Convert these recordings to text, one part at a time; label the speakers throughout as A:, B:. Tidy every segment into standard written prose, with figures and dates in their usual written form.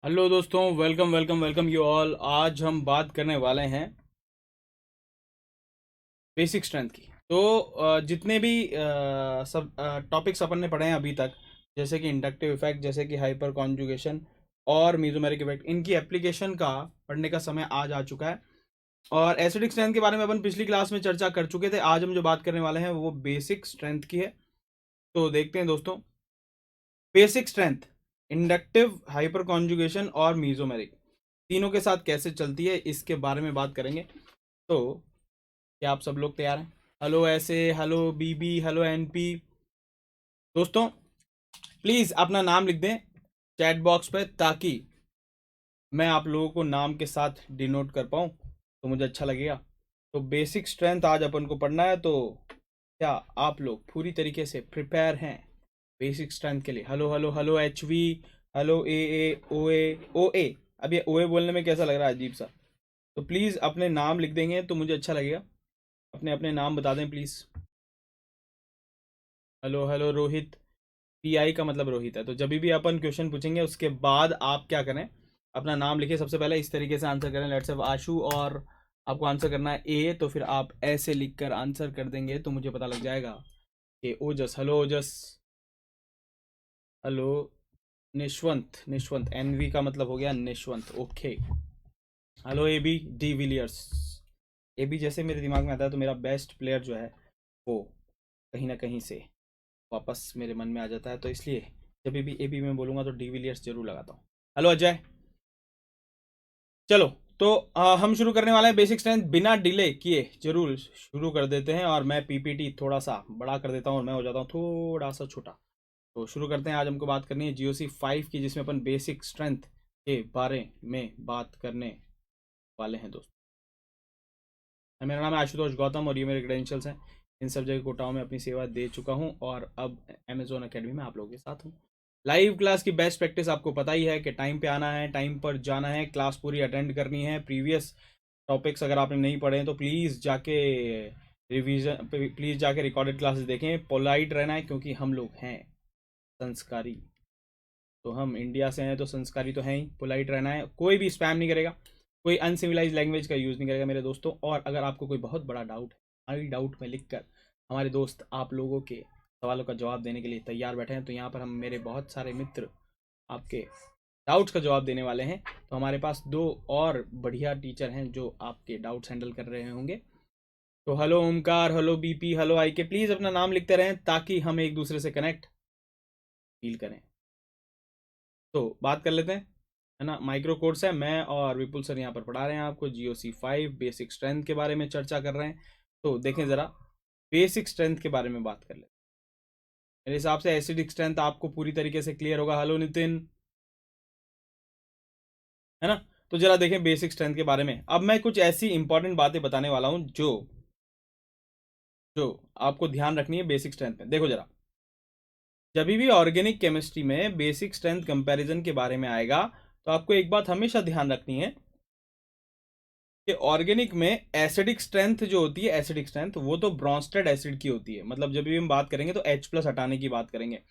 A: Hello दोस्तों, welcome welcome welcome you all. आज हम बात करने वाले हैं बेसिक स्ट्रेंथ की। तो जितने भी सब टॉपिक्स अपन ने पढ़े हैं अभी तक, जैसे कि इंडक्टिव इफेक्ट, जैसे कि हाइपर कॉन्जुगेशन और मेसोमेरिक इफेक्ट, इनकी एप्लीकेशन का पढ़ने का समय आज आ चुका है। और एसिडिक स्ट्रेंथ के बारे में अपन पिछली क्लास में चर्चा कर चुके थे। आज हम जो बात करने वाले हैं वो बेसिक स्ट्रेंथ की है। तो देखते हैं दोस्तों, basic strength inductive, hyper conjugation और मीजोमेरिक तीनों के साथ कैसे चलती है, इसके बारे में बात करेंगे। तो क्या आप सब लोग तैयार हैं? हेलो ऐसे, हेलो बीबी, हेलो एनपी। दोस्तों, प्लीज़ अपना नाम लिख दें चैट बॉक्स पे, ताकि मैं आप लोगों को नाम के साथ डिनोट कर पाऊँ, तो मुझे अच्छा लगेगा। तो बेसिक स्ट्रेंथ आज अपन को पढ़ना है। तो क्या आप लोग पूरी तरीके से प्रिपेयर हैं बेसिक स्ट्रेंथ के लिए? Hello hello hello H V, hello A O A. अब ये ओ ए बोलने में कैसा लग रहा है? अजीब सा। तो प्लीज़ अपने नाम लिख देंगे तो मुझे अच्छा लगेगा। अपने अपने नाम बता दें please. Hello hello Rohit. P I का मतलब रोहित है। तो जब भी अपन क्वेश्चन पूछेंगे उसके बाद आप क्या करें, अपना नाम लिखिए सबसे पहले, इस तरीके से आंसर करें। लेट्स से आशु, और आपको आंसर करना है ए, तो फिर आप ऐसे लिख कर आंसर कर देंगे तो मुझे पता लग जाएगा कि Ojas. Hello Ojas. Hello Nishwant. Nishwant, NV का मतलब हो गया Nishwant. Okay. Hello A B de Villiers. A B जैसे मेरे दिमाग में आता है तो मेरा बेस्ट प्लेयर जो है वो कहीं ना कहीं से वापस मेरे मन में आ जाता है, तो इसलिए जब भी ए बी में बोलूंगा तो डी विलियर्स जरूर लगाता हूँ। हेलो अजय। चलो, तो हम शुरू करने वाले हैं बेसिक स्ट्रेंथ। बिना डिले किए जरूर शुरू कर देते हैं, और मैं पीपीटी थोड़ा सा बड़ा कर देता हूँ और मैं हो जाता हूँ थोड़ा सा छोटा। तो शुरू करते हैं। आज हमको बात करनी है जीओसी 5 की, जिसमें अपन बेसिक स्ट्रेंथ के बारे में बात करने वाले हैं दोस्तों। मेरा नाम है आशुतोष गौतम और ये मेरे क्रेडेंशियल्स हैं। इन सब जगह कोटाओं में अपनी सेवा दे चुका हूँ और अब अमेजोन अकेडमी में आप लोगों के साथ हूँ। लाइव क्लास की बेस्ट प्रैक्टिस आपको पता ही है कि टाइम पे आना है, टाइम पर जाना है, क्लास पूरी अटेंड करनी है। प्रीवियस टॉपिक्स अगर आपने नहीं पढ़े हैं तो प्लीज़ जाके रिवीजन, प्लीज़ जाके रिकॉर्डेड क्लासेस देखें। पोलाइट रहना है, क्योंकि हम लोग हैं संस्कारी। तो हम इंडिया से हैं तो संस्कारी तो हैं ही। पोलाइट रहना है, कोई भी स्पैम नहीं करेगा, कोई अनसिविलाइज लैंग्वेज का यूज़ नहीं करेगा मेरे दोस्तों। और अगर आपको कोई बहुत बड़ा डाउट है, आई डाउट में लिख कर हमारे दोस्त आप लोगों के सवालों का जवाब देने के लिए तैयार बैठे हैं। तो यहाँ पर हम, मेरे बहुत सारे मित्र आपके डाउट्स का जवाब देने वाले हैं। तो हमारे पास दो और बढ़िया टीचर हैं जो आपके डाउट्स हैंडल कर रहे होंगे। तो hello Omkar, hello BP, hello आई के, प्लीज़ अपना नाम लिखते रहें ताकि हम एक दूसरे से कनेक्ट फील करें। तो बात कर लेते हैं, है ना। माइक्रो कोर्स है, मैं और विपुल सर यहाँ पर पढ़ा रहे हैं आपको GOC 5 बेसिक स्ट्रेंथ के बारे में चर्चा कर रहे हैं। तो देखें ज़रा, बेसिक स्ट्रेंथ के बारे में बात कर लेते हैं। मेरे हिसाब से एसिडिक स्ट्रेंथ आपको पूरी तरीके से क्लियर होगा। हेलो नितिन, है ना। तो जरा देखें बेसिक स्ट्रेंथ के बारे में। अब मैं कुछ ऐसी इंपॉर्टेंट बातें बताने वाला हूँ जो जो आपको ध्यान रखनी है बेसिक स्ट्रेंथ में। देखो जरा, जब भी ऑर्गेनिक केमिस्ट्री में बेसिक स्ट्रेंथ कंपैरिजन के बारे में आएगा तो आपको एक बात हमेशा ध्यान रखनी है कि ऑर्गेनिक में एसिडिक स्ट्रेंथ जो होती है, एसिडिक स्ट्रेंथ वो तो ब्रॉन्स्टेड एसिड की होती है। मतलब जब भी हम बात करेंगे तो H+ हटाने की बात करेंगे।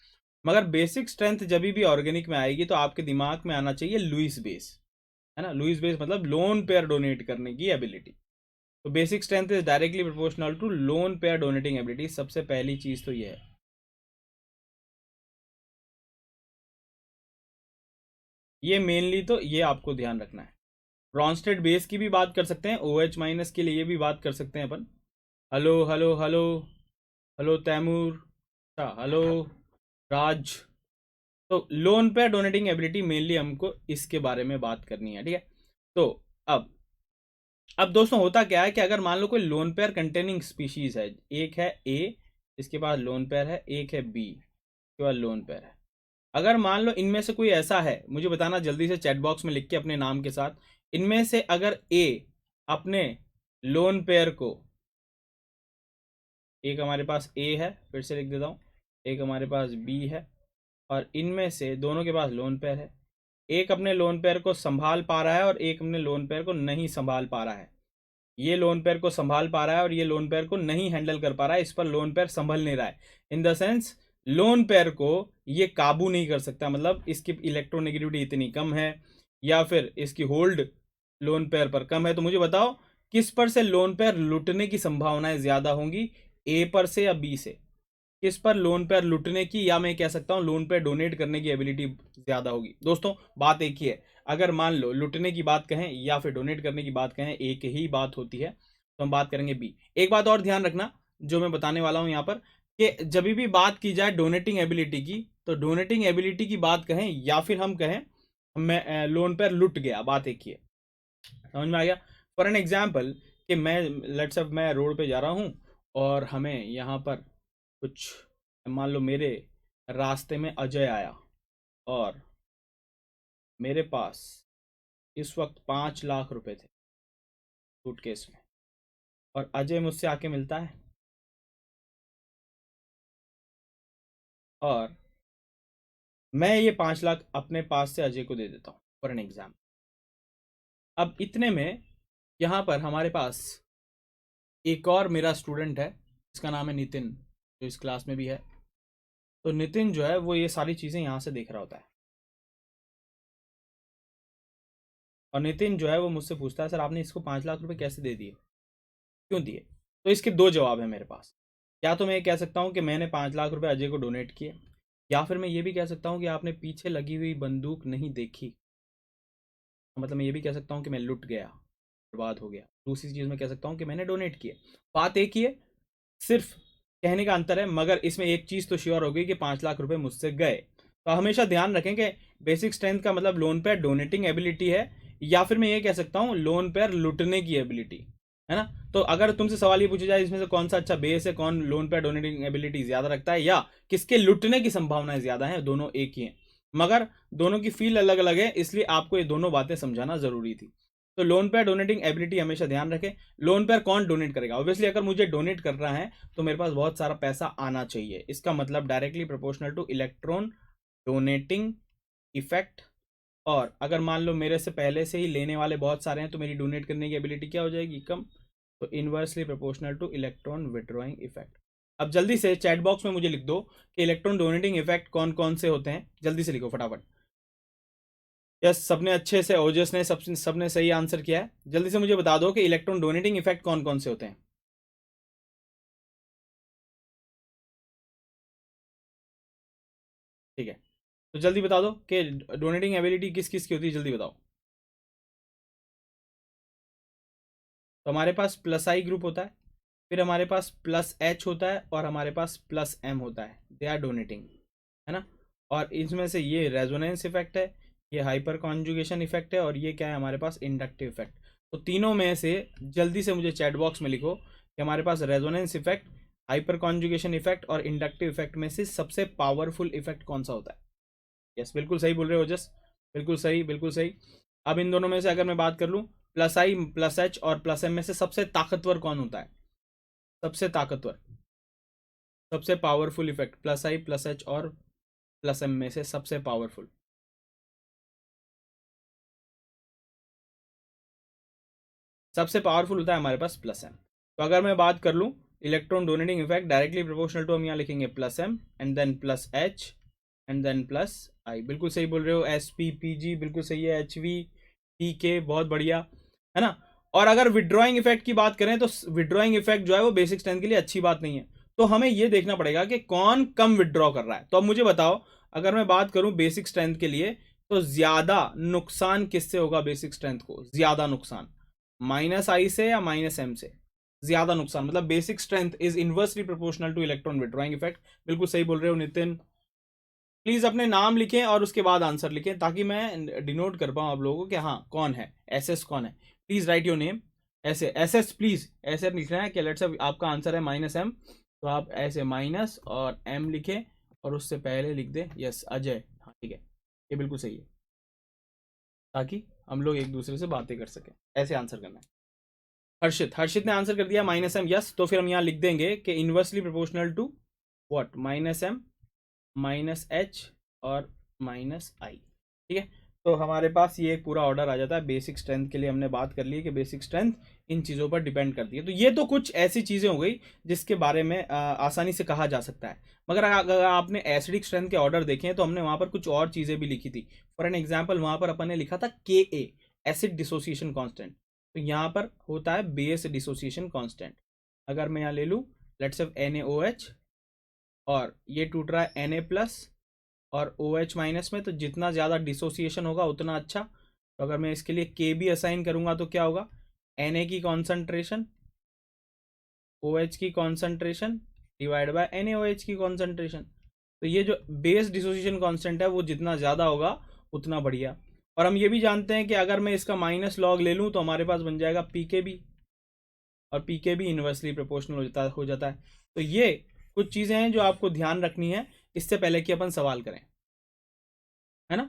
A: मगर बेसिक स्ट्रेंथ जब भी ऑर्गेनिक में आएगी तो आपके दिमाग में आना चाहिए लुईस बेस, है ना। लुईस बेस मतलब लोन पेयर डोनेट करने की एबिलिटी। तो basic strength is directly proportional to lone pair donating ability. सबसे पहली चीज तो ये है, ये मेनली तो ये आपको ध्यान रखना है। ब्रॉन्स्टेड बेस की भी बात कर सकते हैं, OH- के लिए भी बात कर सकते हैं अपन। Hello hello hello, hello Taimur, अच्छा हेलो राज। तो लोन पे डोनेटिंग एबिलिटी मेनली हमको इसके बारे में बात करनी है, ठीक है। तो अब अब दोस्तों होता क्या है कि अगर मान लो कोई लोन पेयर कंटेनिंग स्पीशीज है, एक है ए, इसके पास लोन पेयर है, एक है बी, इसके पास लोन पेयर है। अगर मान लो इनमें से कोई ऐसा है, मुझे बताना जल्दी से चैट बॉक्स में लिख के अपने नाम के साथ। इनमें से अगर ए अपने लोन पेयर को, एक हमारे पास ए है, फिर से लिख देता हूँ, एक हमारे पास बी है, और इनमें से दोनों के पास लोन पेयर है। एक अपने लोन पेयर को संभाल पा रहा है और एक अपने लोन पेयर को नहीं संभाल पा रहा है। ये लोन पेयर को संभाल पा रहा है और ये लोन पेयर को नहीं हैंडल कर पा रहा है। इस पर लोन पेयर संभल नहीं रहा है। In the sense lone pair को ये काबू नहीं कर सकता, मतलब इसकी इलेक्ट्रोनेगेटिविटी इतनी कम है, या फिर इसकी होल्ड लोन पेयर पर कम है, तो मुझे बताओ किस पर से लोन पेयर लुटने की संभावनाएं ज्यादा होंगी, ए पर से या बी से? किस पर लोन पेयर लुटने की या मैं कह सकता हूं लोन पेयर डोनेट करने की एबिलिटी ज्यादा होगी? दोस्तों बात एक ही है, अगर मान लो लुटने की बात कहें या फिर डोनेट करने की बात कहें, एक ही बात होती है, तो हम बात करेंगे बी। एक बात और ध्यान रखना जो मैं बताने वाला हूं यहाँ पर, कि जब भी बात की जाए डोनेटिंग एबिलिटी की, तो डोनेटिंग एबिलिटी की बात कहें या फिर हम कहें मैं लोन पेयर लुट गया, बात एक ही है। समझ में आ गया? फॉर एन एग्जाम्पल कि मैं लेट्स अप मैं रोड पे जा रहा हूँ और हमें यहाँ पर कुछ, मान लो मेरे रास्ते में अजय आया और मेरे पास इस वक्त 5 लाख रुपए थे सूटकेस में, और अजय मुझसे आके मिलता है और मैं ये 5 लाख अपने पास से अजय को दे देता हूँ फॉर एन एग्जाम्पल। अब इतने में यहाँ पर हमारे पास एक और मेरा स्टूडेंट है, इसका नाम है नितिन, जो इस क्लास में भी है। तो नितिन जो है वो ये सारी चीज़ें यहाँ से देख रहा होता है, और नितिन जो है वो मुझसे पूछता है सर आपने इसको 5 लाख रुपए कैसे दे दिए, क्यों दिए? तो इसके दो जवाब है मेरे पास। या तो मैं ये कह सकता हूँ कि मैंने 5 लाख रुपए अजय को डोनेट किए, या फिर मैं ये भी कह सकता हूँ कि आपने पीछे लगी हुई बंदूक नहीं देखी, मतलब मैं ये भी कह सकता हूँ कि मैं लुट गया, बर्बाद हो गया। दूसरी चीज़ मैं कह सकता हूँ कि मैंने डोनेट किए। बात एक ही है, सिर्फ कहने का अंतर है, मगर इसमें एक चीज़ तो श्योर हो गई कि 5 लाख रुपए मुझसे गए। तो हमेशा ध्यान रखें कि बेसिक स्ट्रेंथ का मतलब लोन पेयर डोनेटिंग एबिलिटी है, या फिर मैं ये कह सकता हूँ लोन पेयर लुटने की एबिलिटी है ना। तो अगर तुमसे सवाल ये पूछा जाए इसमें से कौन सा अच्छा बेस है, कौन लोन पेयर डोनेटिंग एबिलिटी ज्यादा रखता है, या किसके लुटने की संभावनाएं ज्यादा है, दोनों एक ही हैं, मगर दोनों की फील अलग अलग है, इसलिए आपको ये दोनों बातें समझाना जरूरी थी। तो लोन पेयर डोनेटिंग एबिलिटी हमेशा ध्यान रखें। लोन पेयर कौन डोनेट करेगा? ऑब्वियसली अगर मुझे डोनेट कर रहा है तो मेरे पास बहुत सारा पैसा आना चाहिए, इसका मतलब directly proportional two electron donating effect. और अगर मान लो मेरे से पहले से ही लेने वाले बहुत सारे हैं तो मेरी डोनेट करने की एबिलिटी क्या हो जाएगी? कम। तो inversely proportional two electron withdrawing effect. अब जल्दी से चैट बॉक्स में मुझे लिख दो कि इलेक्ट्रॉन डोनेटिंग इफेक्ट कौन कौन से होते हैं, जल्दी से लिखो फटाफट। यस, सबने अच्छे से, ओजस ने सबने सही आंसर किया है। जल्दी से मुझे बता दो कि इलेक्ट्रॉन डोनेटिंग इफेक्ट कौन कौन से होते हैं। ठीक है, तो जल्दी बता दो कि डोनेटिंग एबिलिटी किस किस की होती है, जल्दी बताओ। तो हमारे पास प्लस आई ग्रुप होता है, फिर हमारे पास प्लस एच होता है, और हमारे पास प्लस एम होता है, दे आर डोनेटिंग, है ना। और इसमें से ये रेजोनेंस इफेक्ट है, ये हाइपर कॉन्जुगेशन इफेक्ट है, और ये क्या है हमारे पास? Inductive effect. तो तीनों में से जल्दी से मुझे चैट बॉक्स में लिखो कि हमारे पास resonance effect, hyperconjugation effect और इंडक्टिव इफेक्ट में से सबसे पावरफुल इफेक्ट कौन सा होता है? यस, बिल्कुल सही बोल रहे हो जस, बिल्कुल सही, बिल्कुल सही। अब इन दोनों में से अगर मैं बात कर लूँ, प्लस आई प्लस एच और प्लस एम में से सबसे ताकतवर कौन होता है? सबसे ताकतवर, सबसे पावरफुल इफेक्ट, प्लस आई प्लस एच और प्लस एम में से सबसे पावरफुल? सबसे पावरफुल होता है हमारे पास प्लस एम। तो अगर मैं बात कर लूँ electron donating effect directly proportional to, हम यहाँ लिखेंगे plus M and then plus H and then plus I. बिल्कुल सही बोल रहे हो। एस पी पी जी बिल्कुल सही है, एच वी टी के बहुत बढ़िया, है ना। और अगर विड्रॉइंग इफेक्ट की बात करें तो विड्रॉइंग इफेक्ट जो है वो बेसिक स्ट्रेंथ के लिए अच्छी बात नहीं है, तो हमें ये देखना पड़ेगा कि कौन कम विड्रॉ कर रहा है। तो अब मुझे बताओ, अगर मैं बात करूं बेसिक स्ट्रेंथ के लिए, तो ज्यादा नुकसान किससे होगा बेसिक स्ट्रेंथ को? ज्यादा नुकसान माइनस आई से या माइनस एम से? ज्यादा नुकसान मतलब basic strength is inversely proportional two electron withdrawing effect. बिल्कुल सही बोल रहे हो नितिन। प्लीज अपने नाम लिखें और उसके बाद आंसर लिखें ताकि मैं डिनोट कर पाऊं आप लोगों को कि हाँ कौन है, एस कौन है। Please right your name. ऐसे एस प्लीज ऐसे लिखना है कि लेट्स से आपका आंसर है माइनस एम, तो आप ऐसे माइनस और एम लिखें और उससे पहले लिख दें यस अजय। हाँ ठीक है, ये बिल्कुल सही है, ताकि हम लोग एक दूसरे से बातें कर सकें। ऐसे आंसर करना है। हर्षित, हर्षित ने आंसर कर दिया माइनस एम, यस। तो फिर हम यहाँ लिख देंगे कि inversely proportional to what? Minus M minus H और माइनस आई। ठीक है, तो हमारे पास ये एक पूरा ऑर्डर आ जाता है। बेसिक स्ट्रेंथ के लिए हमने बात कर ली है कि बेसिक स्ट्रेंथ इन चीज़ों पर डिपेंड करती है। तो ये तो कुछ ऐसी चीज़ें हो गई जिसके बारे में आसानी से कहा जा सकता है। मगर अगर आपने एसिडिक स्ट्रेंथ के ऑर्डर देखे हैं तो हमने वहाँ पर कुछ और चीज़ें भी लिखी थी। फॉर एन एग्जाम्पल वहाँ पर अपन ने लिखा था Ka, एसिड डिसोसिएशन कॉन्स्टेंट। तो यहाँ पर होता है बेस डिसोसिएशन कॉन्स्टेंट। अगर मैं यहाँ ले लूँ लेट्स से NaOH और ये टूट रहा है Na प्लस और OH माइनस में, तो जितना ज़्यादा डिसोसिएशन होगा उतना अच्छा। तो अगर मैं इसके लिए के भी असाइन करूँगा तो क्या होगा, Na की कॉन्सेंट्रेशन OH की कॉन्सेंट्रेशन डिवाइड बाय NaOH की कॉन्सेंट्रेशन। तो ये जो बेस डिसोसिएशन कांस्टेंट है वो जितना ज़्यादा होगा उतना बढ़िया। और हम ये भी जानते हैं कि अगर मैं इसका माइनस लॉग ले लूँ तो हमारे पास बन जाएगा pKb, और pKb इन्वर्सली प्रोपोर्शनल हो जाता है। तो ये कुछ चीज़ें हैं जो आपको ध्यान रखनी है इससे पहले कि अपन सवाल करें, है ना।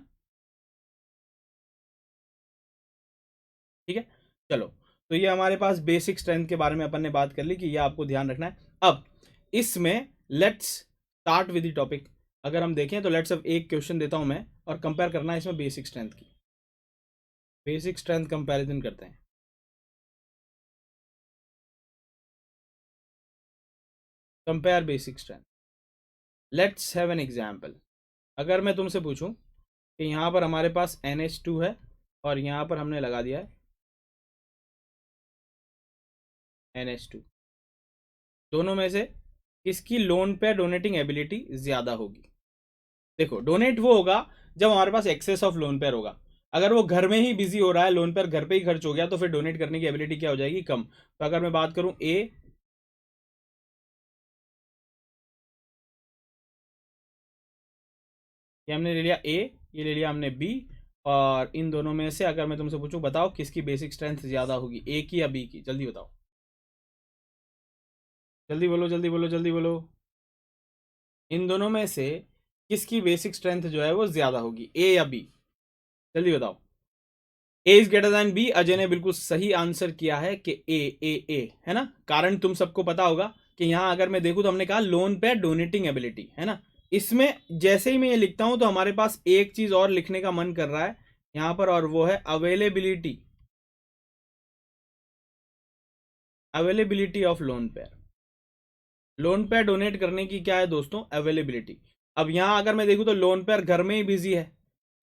A: ठीक है, चलो। तो ये हमारे पास बेसिक स्ट्रेंथ के बारे में अपन ने बात कर ली कि ये आपको ध्यान रखना है। अब इसमें let's start with the topic. अगर हम देखें तो लेट्स अब एक क्वेश्चन देता हूं मैं और कंपेयर करना है इसमें बेसिक स्ट्रेंथ की। बेसिक स्ट्रेंथ कंपैरिजन करते हैं। Compare basic strength. Let's have an example. अगर मैं तुमसे पूछूं कि यहाँ पर हमारे पास NH2 है और यहाँ पर हमने लगा दिया है NH2, दोनों में से किसकी लोन पे डोनेटिंग एबिलिटी ज्यादा होगी। देखो, डोनेट वो होगा जब हमारे पास एक्सेस ऑफ लोन पेयर होगा। अगर वो घर में ही बिजी हो रहा है, लोन पेयर घर पे ही खर्च हो गया, तो फिर डोनेट करने की एबिलिटी क्या हो जाएगी, कम। तो अगर मैं बात करूं ए, ये हमने ले लिया ए, ये ले लिया हमने बी, और इन दोनों में से अगर मैं तुमसे पूछूं बताओ किसकी बेसिक स्ट्रेंथ ज्यादा होगी, ए की या बी की, जल्दी बताओ, जल्दी बोलो जल्दी बोलो जल्दी बोलो। इन दोनों में से किसकी बेसिक स्ट्रेंथ जो है वो ज्यादा होगी, ए या बी, जल्दी बताओ। A is greater than B. Ajay ने बिल्कुल सही आंसर किया है कि ए है ना। कारण तुम सबको पता होगा कि यहां अगर मैं देखूं तो हमने कहा लोन पे डोनेटिंग एबिलिटी, है ना। इसमें जैसे ही मैं ये लिखता हूं तो हमारे पास एक चीज और लिखने का मन कर रहा है यहां पर, और वो है availability, availability of lone pair. Loan pair donate करने की क्या है दोस्तों, अवेलेबिलिटी। अब यहां अगर मैं देखूं तो लोन पेयर घर में ही बिजी है,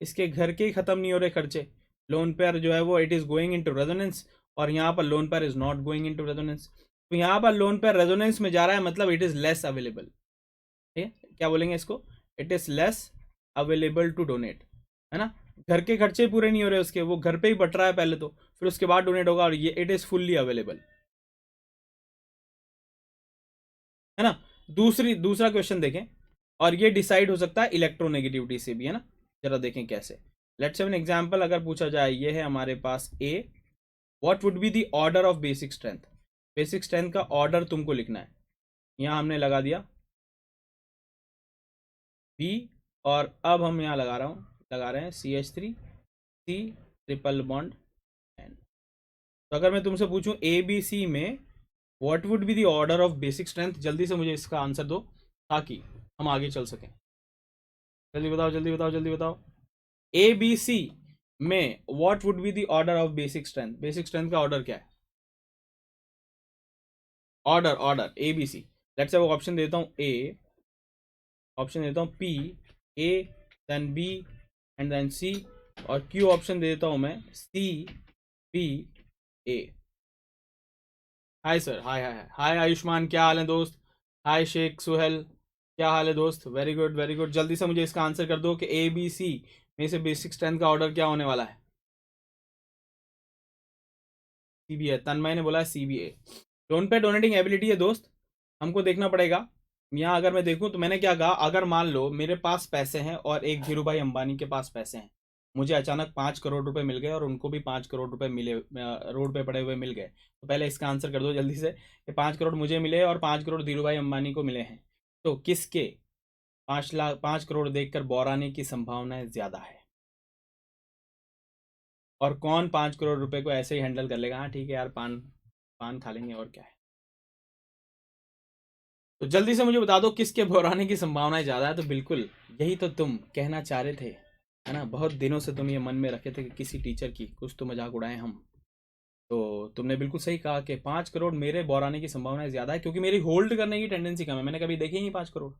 A: इसके घर के ही खत्म नहीं हो रहे खर्चे। लोन पेयर जो है वो it is going into resonance, और यहाँ पर lone pair is not going into resonance. तो यहाँ पर लोन पेयर रेजोनेंस में जा रहा है, मतलब इट इज लेस अवेलेबल। ठीक है, क्या बोलेंगे इसको, it is less available to donate, है ना। घर के खर्चे पूरे नहीं हो रहे उसके, वो घर पे ही बट रहा है पहले तो, फिर उसके बाद डोनेट होगा, और ये इट इज फुल्ली अवेलेबल, है ना। दूसरा क्वेश्चन देखें, और ये डिसाइड हो सकता है इलेक्ट्रोनेगेटिविटी से भी, है ना। जरा देखें कैसे। Let's have an example. अगर पूछा जाए, ये है हमारे पास A, what would be the order of basic strength. Basic strength का ऑर्डर तुमको लिखना है। यहां हमने लगा दिया बी, और अब हम यहां लगा रहे हैं CH3 C triple bond N। तो अगर मैं तुमसे पूछूं ABC में what would be the order of basic strength, जल्दी से मुझे इसका आंसर दो ताकि हम आगे चल सकें। जल्दी बताओ जल्दी बताओ जल्दी बताओ। ABC में what would be the order of basic strength. Basic strength का ऑर्डर क्या है, ऑर्डर ABC। लेट्स से वो ऑप्शन देता हूं ए, ऑप्शन देता हूं P, A then B and then C, और क्यू ऑप्शन दे देता हूं मैं C B A. Hi sir, hi hi hi Ayushman, क्या हाल है दोस्त। हाय शेख सुहेल, क्या हाल है दोस्त। Very good very good. जल्दी से मुझे इसका आंसर कर दो कि ABC में से बेसिक स्ट्रेंथ का ऑर्डर क्या होने वाला है। CBA, तन्मय ने बोला है CBA। लोन पे डोनेटिंग एबिलिटी है दोस्त, हमको देखना पड़ेगा। यहाँ अगर मैं देखूं तो मैंने क्या कहा, अगर मान लो मेरे पास पैसे हैं और एक धीरू भाई अंबानी के पास पैसे हैं, मुझे अचानक 5 करोड़ रुपए मिल गए और उनको भी 5 करोड़ रुपए मिले, रोड पे पड़े हुए मिल गए। तो पहले इसका आंसर कर दो जल्दी से कि 5 करोड़ मुझे मिले और 5 करोड़ धीरू भाई अंबानी को मिले हैं, तो किसके 5 करोड़ देखकर बोराने की संभावनाएं ज्यादा है, और कौन 5 करोड़ रुपए को ऐसे ही हैंडल कर लेगा। हाँ ठीक है यार, पान पान खा लेंगे और क्या है। तो जल्दी से मुझे बता दो किसके बोराने की संभावनाएं ज्यादा है। तो बिल्कुल यही तो तुम कहना चाह रहे थे, है ना। बहुत दिनों से तुम ये मन में रखे थे कि किसी टीचर की कुछ तो मजाक उड़ाएं हम। तो तुमने बिल्कुल सही कहा कि 5 करोड़ मेरे बोराने की संभावना ज़्यादा है, क्योंकि मेरी होल्ड करने की टेंडेंसी कम है। मैंने कभी देखी ही नहीं 5 करोड़।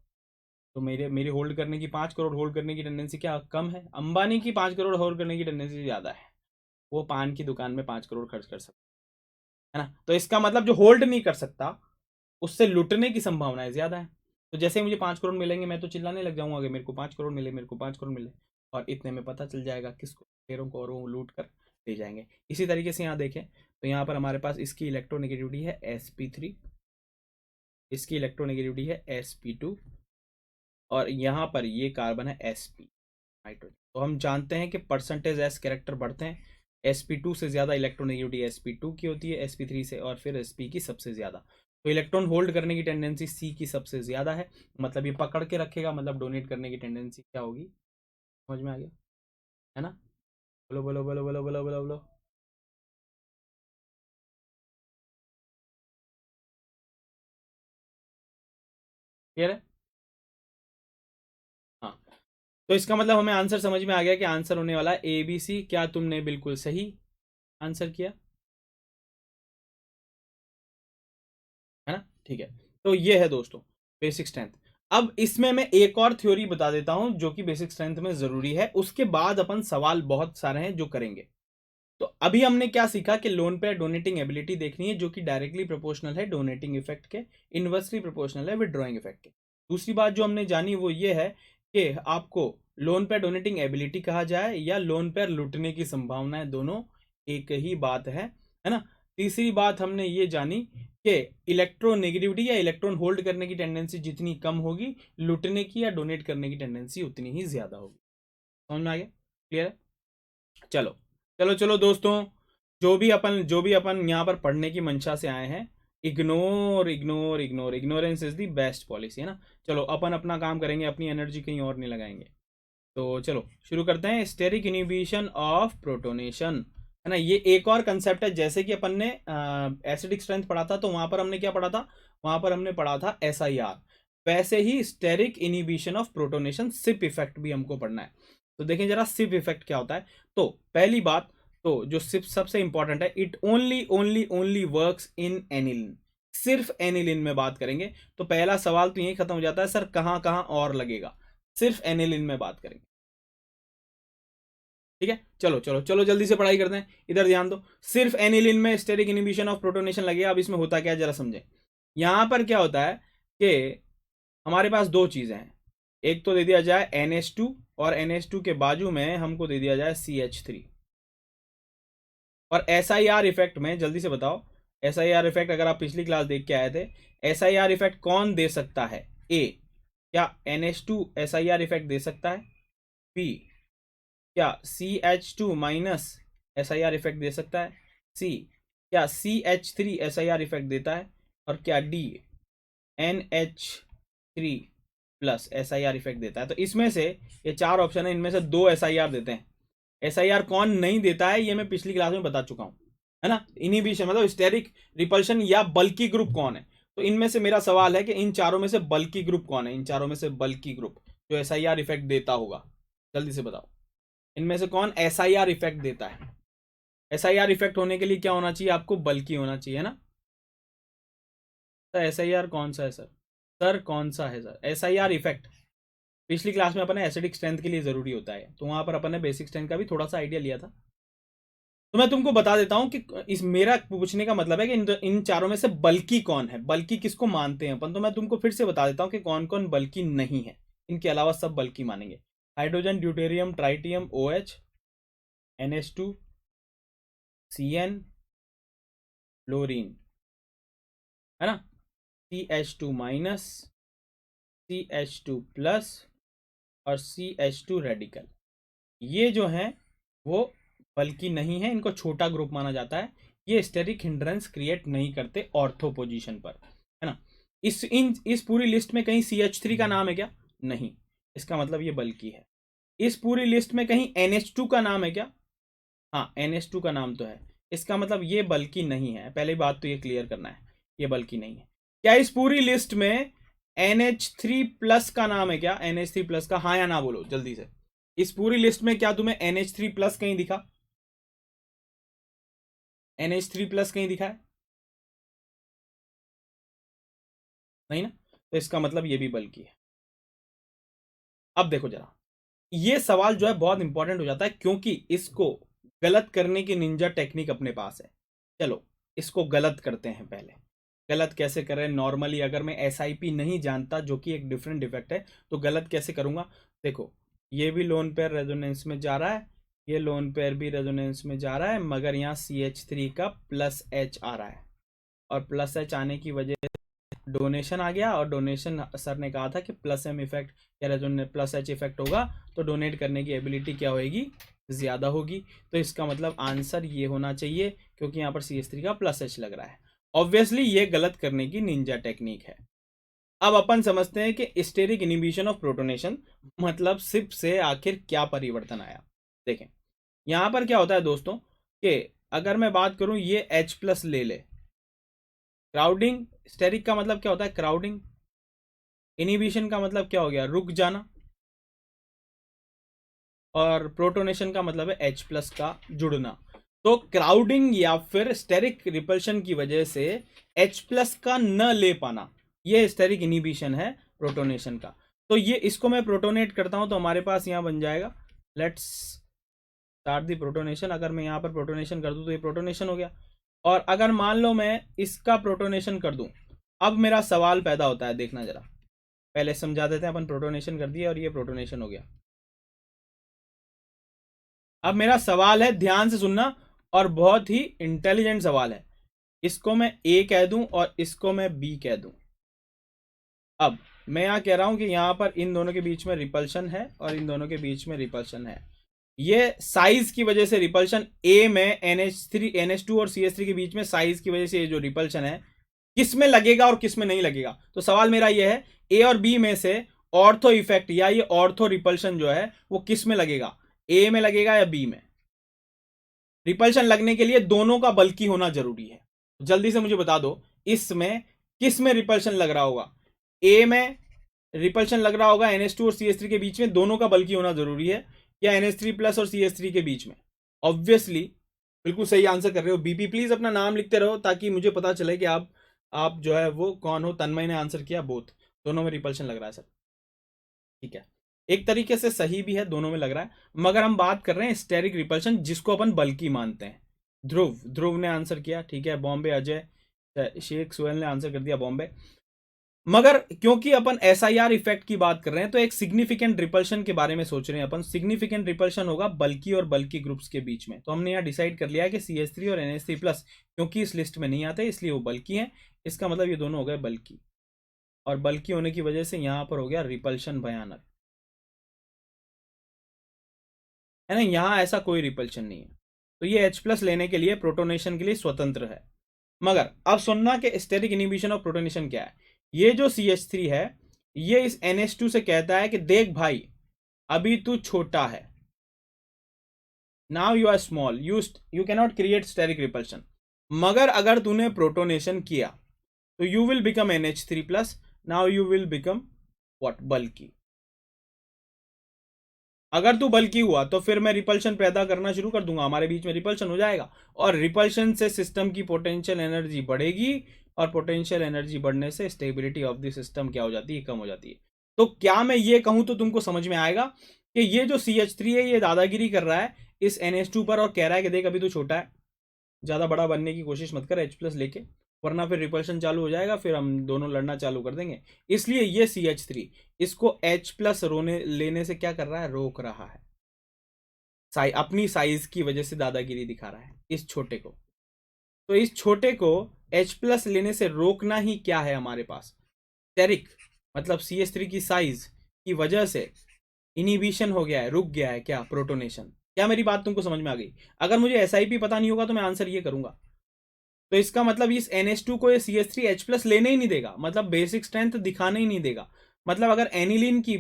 A: तो मेरी होल्ड करने की 5 करोड़ होल्ड करने की टेंडेंसी क्या कम है? अंबानी की 5 करोड़ होल्ड करने की टेंडेंसी ज़्यादा है। वो पान की दुकान में 5 करोड़ खर्च कर सकता है ना। तो इसका मतलब जो होल्ड नहीं कर सकता उससे लुटने की संभावनाएं ज्यादा है। तो जैसे ही मुझे 5 करोड़ मिलेंगे मैं तो चिल्लाने लग जाऊंगा कि मेरे को 5 करोड़ मिले, मेरे को 5 करोड़ मिले। और इतने में पता चल जाएगा किसको, शेयरों को, और वो लूट कर ले जाएंगे। इसी तरीके से यहाँ देखें तो यहाँ पर हमारे पास इसकी इलेक्ट्रोनेगेटिविटी है sp3, इसकी इलेक्ट्रोनेगेटिविटी है sp2, और यहाँ पर ये कार्बन है sp नाइट्रोजन। तो हम जानते हैं कि परसेंटेज एस कैरेक्टर बढ़ते हैं। sp2 से ज्यादा इलेक्ट्रोनेगेटिविटी sp2 की होती है, sp3 से, और फिर sp की सबसे ज्यादा। तो इलेक्ट्रॉन होल्ड करने की टेंडेंसी सी की सबसे ज्यादा है, मतलब ये पकड़ के रखेगा, मतलब डोनेट करने की टेंडेंसी क्या होगी? समझ में आ गया है ना? बोलो बोलो बोलो बोलो बोलो बोलो बोलो। क्लियर है? हाँ। तो इसका मतलब हमें आंसर समझ में आ गया कि आंसर होने वाला है ए बी सी। क्या तुमने बिल्कुल सही आंसर किया? है ना। ठीक है। तो ये है दोस्तों बेसिक स्ट्रेंथ। अब इसमें मैं एक और थ्योरी बता देता हूं जो कि बेसिक स्ट्रेंथ में जरूरी है, उसके बाद अपन सवाल बहुत सारे हैं जो करेंगे। तो अभी हमने क्या सीखा कि लोन पे डोनेटिंग एबिलिटी देखनी है, जो कि डायरेक्टली प्रोपोर्शनल है डोनेटिंग इफेक्ट के, इनवर्सली प्रोपोर्शनल है विदड्रॉइंग इफेक्ट के। दूसरी बात जो हमने जानी वो ये है कि आपको लोन पे डोनेटिंग एबिलिटी कहा जाए या लोन पे लूटने की संभावनाएं, दोनों एक ही बात है ना। तीसरी बात हमने ये जानी कि इलेक्ट्रोनेगेटिविटी या इलेक्ट्रॉन होल्ड करने की टेंडेंसी जितनी कम होगी, लूटने की या डोनेट करने की टेंडेंसी उतनी ही ज्यादा होगी। समझ में आ गया? क्लियर है? चलो चलो चलो दोस्तों, जो भी अपन यहाँ पर पढ़ने की मंशा से आए हैं, ignore ignore ignore, ignorance is the best policy, है ना। चलो अपन अपना काम करेंगे, अपनी एनर्जी कहीं और नहीं लगाएंगे। तो चलो शुरू करते हैं। स्टेरिक इनिबिशन ऑफ प्रोटोनेशन, है ना। ये एक और कंसेप्ट है। जैसे कि अपन ने एसिडिक स्ट्रेंथ पढ़ा था, तो वहां पर हमने क्या पढ़ा था? वहां पर हमने पढ़ा था SIR। वैसे ही steric inhibition of protonation, SIP effect भी हमको पढ़ना है। तो देखें जरा सिप इफेक्ट क्या होता है। तो पहली बात, तो जो सिप सबसे इंपॉर्टेंट है, it only only only works in aniline. सिर्फ एनिलिन में बात करेंगे। तो पहला सवाल तो यही खत्म हो जाता है, सर कहां कहां और लगेगा? सिर्फ एनिलिन में बात करेंगे। ठीक है, चलो चलो चलो जल्दी से पढ़ाई करते हैं। इधर ध्यान दो। सिर्फ एनिलिन में स्टेरिक इनिबिशन ऑफ प्रोटोनेशन लगेगा। अब इसमें होता क्या है जरा समझे। यहां पर क्या होता है कि हमारे पास दो चीजें हैं। एक तो दे दिया जाए NH2, और NH2 के बाजू में हमको दे दिया जाए CH3। और SIR इफेक्ट में जल्दी से बताओ, SIR इफेक्ट अगर आप पिछली क्लास देख के आए थे, SIR इफेक्ट कौन दे सकता है? A, क्या NH2 SIR इफेक्ट दे सकता है? B, क्या CH2 माइनस SIR इफेक्ट दे सकता है? C, क्या CH3 SIR इफेक्ट देता है? और क्या D, NH3 plus SIR effect देता है? तो इसमें से ये चार ऑप्शन है, इनमें से दो SIR देते हैं। SIR कौन नहीं देता है ये मैं पिछली क्लास में बता चुका हूं, है ना। इनिबिशन मतलब स्टेरिक रिपल्शन या बल्की ग्रुप कौन है? तो इनमें से मेरा सवाल है कि इन चारों में से बल्की ग्रुप कौन है? इन चारों में से बल्की ग्रुप जो SIR इफेक्ट देता होगा, जल्दी से बताओ। इनमें से कौन SIR इफेक्ट देता है? SIR इफेक्ट होने के लिए क्या होना चाहिए आपको? बल्की होना चाहिए, है ना। सर SIR कौन सा है सर? सर कौन सा है सर SIR इफेक्ट? पिछली क्लास में अपन ने एसिडिक स्ट्रेंथ के लिए जरूरी होता है, तो वहां पर अपन ने बेसिक स्ट्रेंथ का भी थोड़ा सा आइडिया लिया था। तो मैं तुमको बता देता हूं कि इस मेरा पूछने का मतलब है कि इन चारों में से बल्की कौन है, बल्की किसको मानते हैं अपन। तो मैं तुमको फिर से बता देता हूं कि कौन कौन बल्की नहीं है। इनके अलावा सब बल्की मानेंगे। Hydrogen, deuterium, tritium, OH, NH2, CN, fluorine, है ना। CH2 माइनस, CH2 प्लस, और CH2 रेडिकल, ये जो हैं वो बल्कि नहीं है। इनको छोटा ग्रुप माना जाता है। ये स्टेरिक हिंड्रेंस क्रिएट नहीं करते ऑर्थो पोजीशन पर, है ना। इस पूरी लिस्ट में कहीं CH3 का नाम है क्या? नहीं, इसका मतलब ये बल्कि है। इस पूरी लिस्ट में कहीं NH2 का नाम है क्या? हाँ, NH2 का नाम तो है, इसका मतलब ये बल्कि नहीं है। पहली बात तो ये क्लियर करना है, ये बल्कि नहीं है। क्या इस पूरी लिस्ट में NH3 प्लस का नाम है क्या? NH3 प्लस का हाँ या ना बोलो जल्दी से। इस पूरी लिस्ट में क्या तुम्हें NH3 प्लस कहीं दिखा? NH3 प्लस कहीं दिखा है? नहीं ना, तो इसका मतलब ये भी बल्कि है। अब देखो जरा, ये सवाल जो है बहुत इंपॉर्टेंट हो जाता है, क्योंकि इसको गलत करने की निंजा टेक्निक अपने पास है। चलो इसको गलत करते हैं पहले। गलत कैसे करें? नॉर्मली अगर मैं SIP नहीं जानता, जो कि एक डिफरेंट डिफेक्ट है, तो गलत कैसे करूंगा? देखो, ये भी लोन पेयर रेजोनेंस में जा रहा है, ये लोन पेयर भी रेजोनेंस में जा रहा है, मगर यहाँ CH3 का प्लस H आ रहा है, और प्लस H आने की वजह डोनेशन आ गया, और डोनेशन सर ने कहा था कि प्लस एम इफेक्ट या जो प्लस एच इफेक्ट होगा तो डोनेट करने की एबिलिटी क्या होगी? ज़्यादा होगी। तो इसका मतलब आंसर ये होना चाहिए, क्योंकि यहाँ पर CH3 का प्लस एच लग रहा है। ऑब्वियसली ये गलत करने की निंजा टेक्निक है। अब अपन समझते हैं कि स्टेरिक इनिबिशन ऑफ प्रोटोनेशन मतलब सिप से आखिर क्या परिवर्तन आया। देखें यहाँ पर क्या होता है दोस्तों, कि अगर मैं बात करूं ये H प्लस ले ले, क्राउडिंग, स्टेरिक का मतलब क्या होता है? क्राउडिंग। इनिबिशन का मतलब क्या हो गया? रुक जाना। और प्रोटोनेशन का मतलब है H प्लस का जुड़ना। तो क्राउडिंग या फिर स्टेरिक रिपल्शन की वजह से H प्लस का न ले पाना, ये स्टेरिक इनिबिशन है प्रोटोनेशन का। तो ये इसको मैं प्रोटोनेट करता हूं तो हमारे पास यहां बन जाएगा, लेट्स स्टार्ट दी प्रोटोनेशन। अगर मैं यहां पर प्रोटोनेशन कर दूं तो ये प्रोटोनेशन हो गया। और अगर मान लो मैं इसका प्रोटोनेशन कर दूं, अब मेरा सवाल पैदा होता है, देखना जरा, पहले समझा देते हैं। अपन प्रोटोनेशन कर दिया और ये प्रोटोनेशन हो गया। अब मेरा सवाल है, ध्यान से सुनना, और बहुत ही इंटेलिजेंट सवाल है। इसको मैं A कह दूं और इसको मैं B कह दूं। अब मैं यहां कह रहा हूं कि यहां पर इन दोनों के बीच में रिपल्शन है और इन दोनों के बीच में रिपल्शन है। ये साइज की वजह से रिपल्शन A में NH2 और CH3 के बीच में साइज की वजह से ये जो रिपल्शन है किस में लगेगा और किस में नहीं लगेगा। तो सवाल मेरा ये है, A और B में से ऑर्थो इफेक्ट या ये ऑर्थो रिपल्शन जो है वो किस में लगेगा? A में लगेगा या B में? रिपल्शन लगने के लिए दोनों का बल्कि होना जरूरी है। जल्दी से मुझे बता दो, इसमें किस में रिपल्शन लग रहा होगा? A में रिपल्शन लग रहा होगा NH2 और CH3 के बीच में, दोनों का बल्कि होना जरूरी है, या NH3 प्लस और CH3 के बीच में? ऑब्वियसली बिल्कुल सही आंसर कर रहे हो। बीपी प्लीज अपना नाम लिखते रहो ताकि मुझे पता चले कि आप जो है वो कौन हो। तन्मय ने आंसर किया बोथ, दोनों में रिपल्शन लग रहा है सर। ठीक है, एक तरीके से सही भी है, दोनों में लग रहा है, मगर हम बात कर रहे हैं स्टेरिक रिपल्शन जिसको अपन बल्कि मानते हैं। ध्रुव ने आंसर किया, ठीक है। बॉम्बे अजय, शेख सुहेल ने आंसर कर दिया बॉम्बे। मगर क्योंकि अपन SIR इफेक्ट की बात कर रहे हैं तो एक सिग्निफिकेंट रिपल्शन के बारे में सोच रहे हैं अपन। सिग्निफिकेंट रिपल्शन होगा बल्कि और बल्कि ग्रुप्स के बीच में। तो हमने यहाँ डिसाइड कर लिया है कि CH3 और NH3 प्लस क्योंकि इस लिस्ट में नहीं आते इसलिए वो बल्कि हैं। इसका मतलब ये दोनों हो गए बल्कि, और बल्कि होने की वजह से यहां पर हो गया रिपल्शन भयानक, है ना। यहां ऐसा कोई रिपल्शन नहीं है, तो ये H प्लस लेने के लिए प्रोटोनेशन के लिए स्वतंत्र है। मगर अब सुनना कि स्टेरिक इनिबिशन ऑफ प्रोटोनेशन क्या है। ये जो CH3 है ये इस NH2 से कहता है कि देख भाई अभी तू छोटा है, now you are small, you cannot create steric repulsion. मगर अगर तूने प्रोटोनेशन किया तो you will become NH3 plus, now you will become what? बल्कि। अगर तू बल्कि हुआ तो फिर मैं रिपल्शन पैदा करना शुरू कर दूंगा, हमारे बीच में रिपल्शन हो जाएगा, और रिपल्शन से सिस्टम की पोटेंशियल एनर्जी बढ़ेगी, और पोटेंशियल एनर्जी बढ़ने से स्टेबिलिटी ऑफ द सिस्टम क्या हो जाती है? कम हो जाती है। तो क्या मैं ये कहूं तो तुमको समझ में आएगा कि ये जो CH3 है ये दादागिरी कर रहा है इस NH2 पर, और कह रहा है कि देख अभी तो छोटा है, ज्यादा बड़ा बनने की कोशिश मत कर H प्लस लेके, वरना फिर रिपल्शन चालू हो जाएगा, फिर हम दोनों लड़ना चालू कर देंगे। इसलिए ये CH3 इसको H प्लस रोने लेने से क्या कर रहा है? रोक रहा है। अपनी साइज की वजह से दादागिरी दिखा रहा है इस छोटे को। तो इस छोटे को H प्लस लेने से रोकना ही क्या है हमारे पास? स्टेरिक मतलब CH3 की साइज की वजह से इनिबिशन हो गया है, रुक गया है क्या? प्रोटोनेशन। क्या मेरी बात तुमको समझ में आ गई? अगर मुझे SIP पता नहीं होगा तो मैं आंसर ये करूंगा। तो इसका मतलब इस NH2 को ये CH3 H प्लस लेने ही नहीं देगा, मतलब बेसिक स्ट्रेंथ दिखाने ही नहीं देगा। मतलब अगर एनिलीन के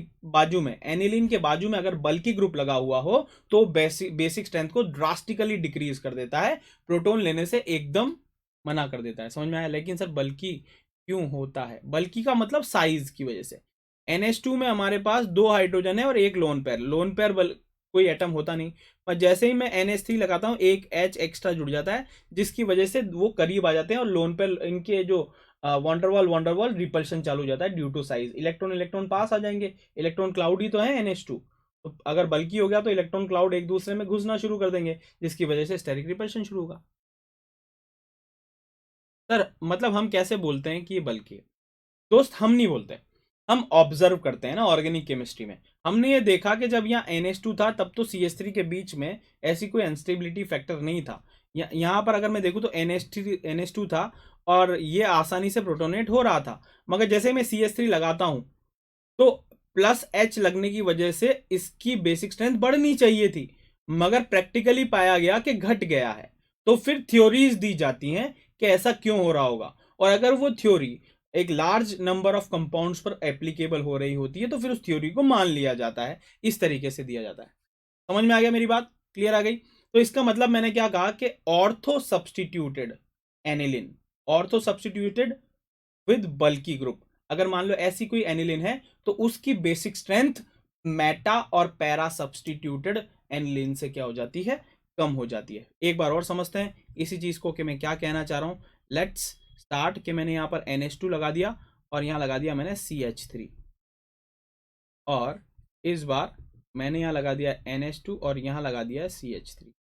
A: बाजू में अगर बल्कि ग्रुप लगा हुआ हो तो बेसिक स्ट्रेंथ को ड्रास्टिकली डिक्रीज कर देता है, प्रोटोन लेने से एकदम मना कर देता है। समझ में आया? लेकिन सर बल्कि क्यों होता है? बल्कि का मतलब साइज की वजह से। NH2 में हमारे पास 2 हाइड्रोजन है और एक लोन पेयर कोई एटम होता नहीं, पर जैसे ही मैं NH3 लगाता हूँ एक H एक्स्ट्रा जुड़ जाता है, जिसकी वजह से वो करीब आ जाते हैं और लोन पे इनके जो वंडरवॉल रिपल्शन चालू हो जाता है due to size. Electron electron पास आ जाएंगे, इलेक्ट्रॉन क्लाउड ही तो है NH2, तो अगर बल्कि हो गया तो इलेक्ट्रॉन क्लाउड एक दूसरे में घुसना शुरू कर देंगे, जिसकी वजह से स्टेरिक रिपल्शन शुरू होगा। सर मतलब हम कैसे बोलते हैं कि ये बल्कि है? दोस्त हम नहीं बोलते, हम ऑब्जर्व करते हैं ना ऑर्गेनिक केमिस्ट्री में। हमने ये देखा कि जब यहाँ NH2 था तब तो CH3 के बीच में ऐसी कोई अनस्टेबिलिटी फैक्टर नहीं था। यहाँ पर अगर मैं देखूँ तो NH2 था और ये आसानी से प्रोटोनेट हो रहा था, मगर जैसे मैं CH3 लगाता हूँ तो प्लस H लगने की वजह से इसकी बेसिक स्ट्रेंथ बढ़नी चाहिए थी, मगर प्रैक्टिकली पाया गया कि घट गया है। तो फिर थ्योरीज दी जाती हैं कि ऐसा क्यों हो रहा होगा, और अगर वो थ्योरी एक लार्ज नंबर ऑफ कंपाउंड्स पर एप्लीकेबल हो रही होती है तो फिर उस थ्योरी को मान लिया जाता है, इस तरीके से दिया जाता है। समझ में आ गया मेरी बात, क्लियर आ गई? तो इसका मतलब मैंने क्या कहा कि ortho substituted aniline, ortho substituted with bulky group, अगर मान लो ऐसी कोई एनिलिन है तो उसकी बेसिक स्ट्रेंथ मेटा और पैरा सब्सटीट्यूटेड एनिलिन से क्या हो जाती है, कम हो जाती है। एक बार और समझते हैं इसी चीज को कि मैं क्या कहना चाह रहा हूं। लेट्स स्टार्ट कि मैंने यहां पर NH2 लगा दिया और यहां लगा दिया मैंने CH3, और इस बार मैंने यहां लगा दिया NH2 और यहां लगा दिया है CH3,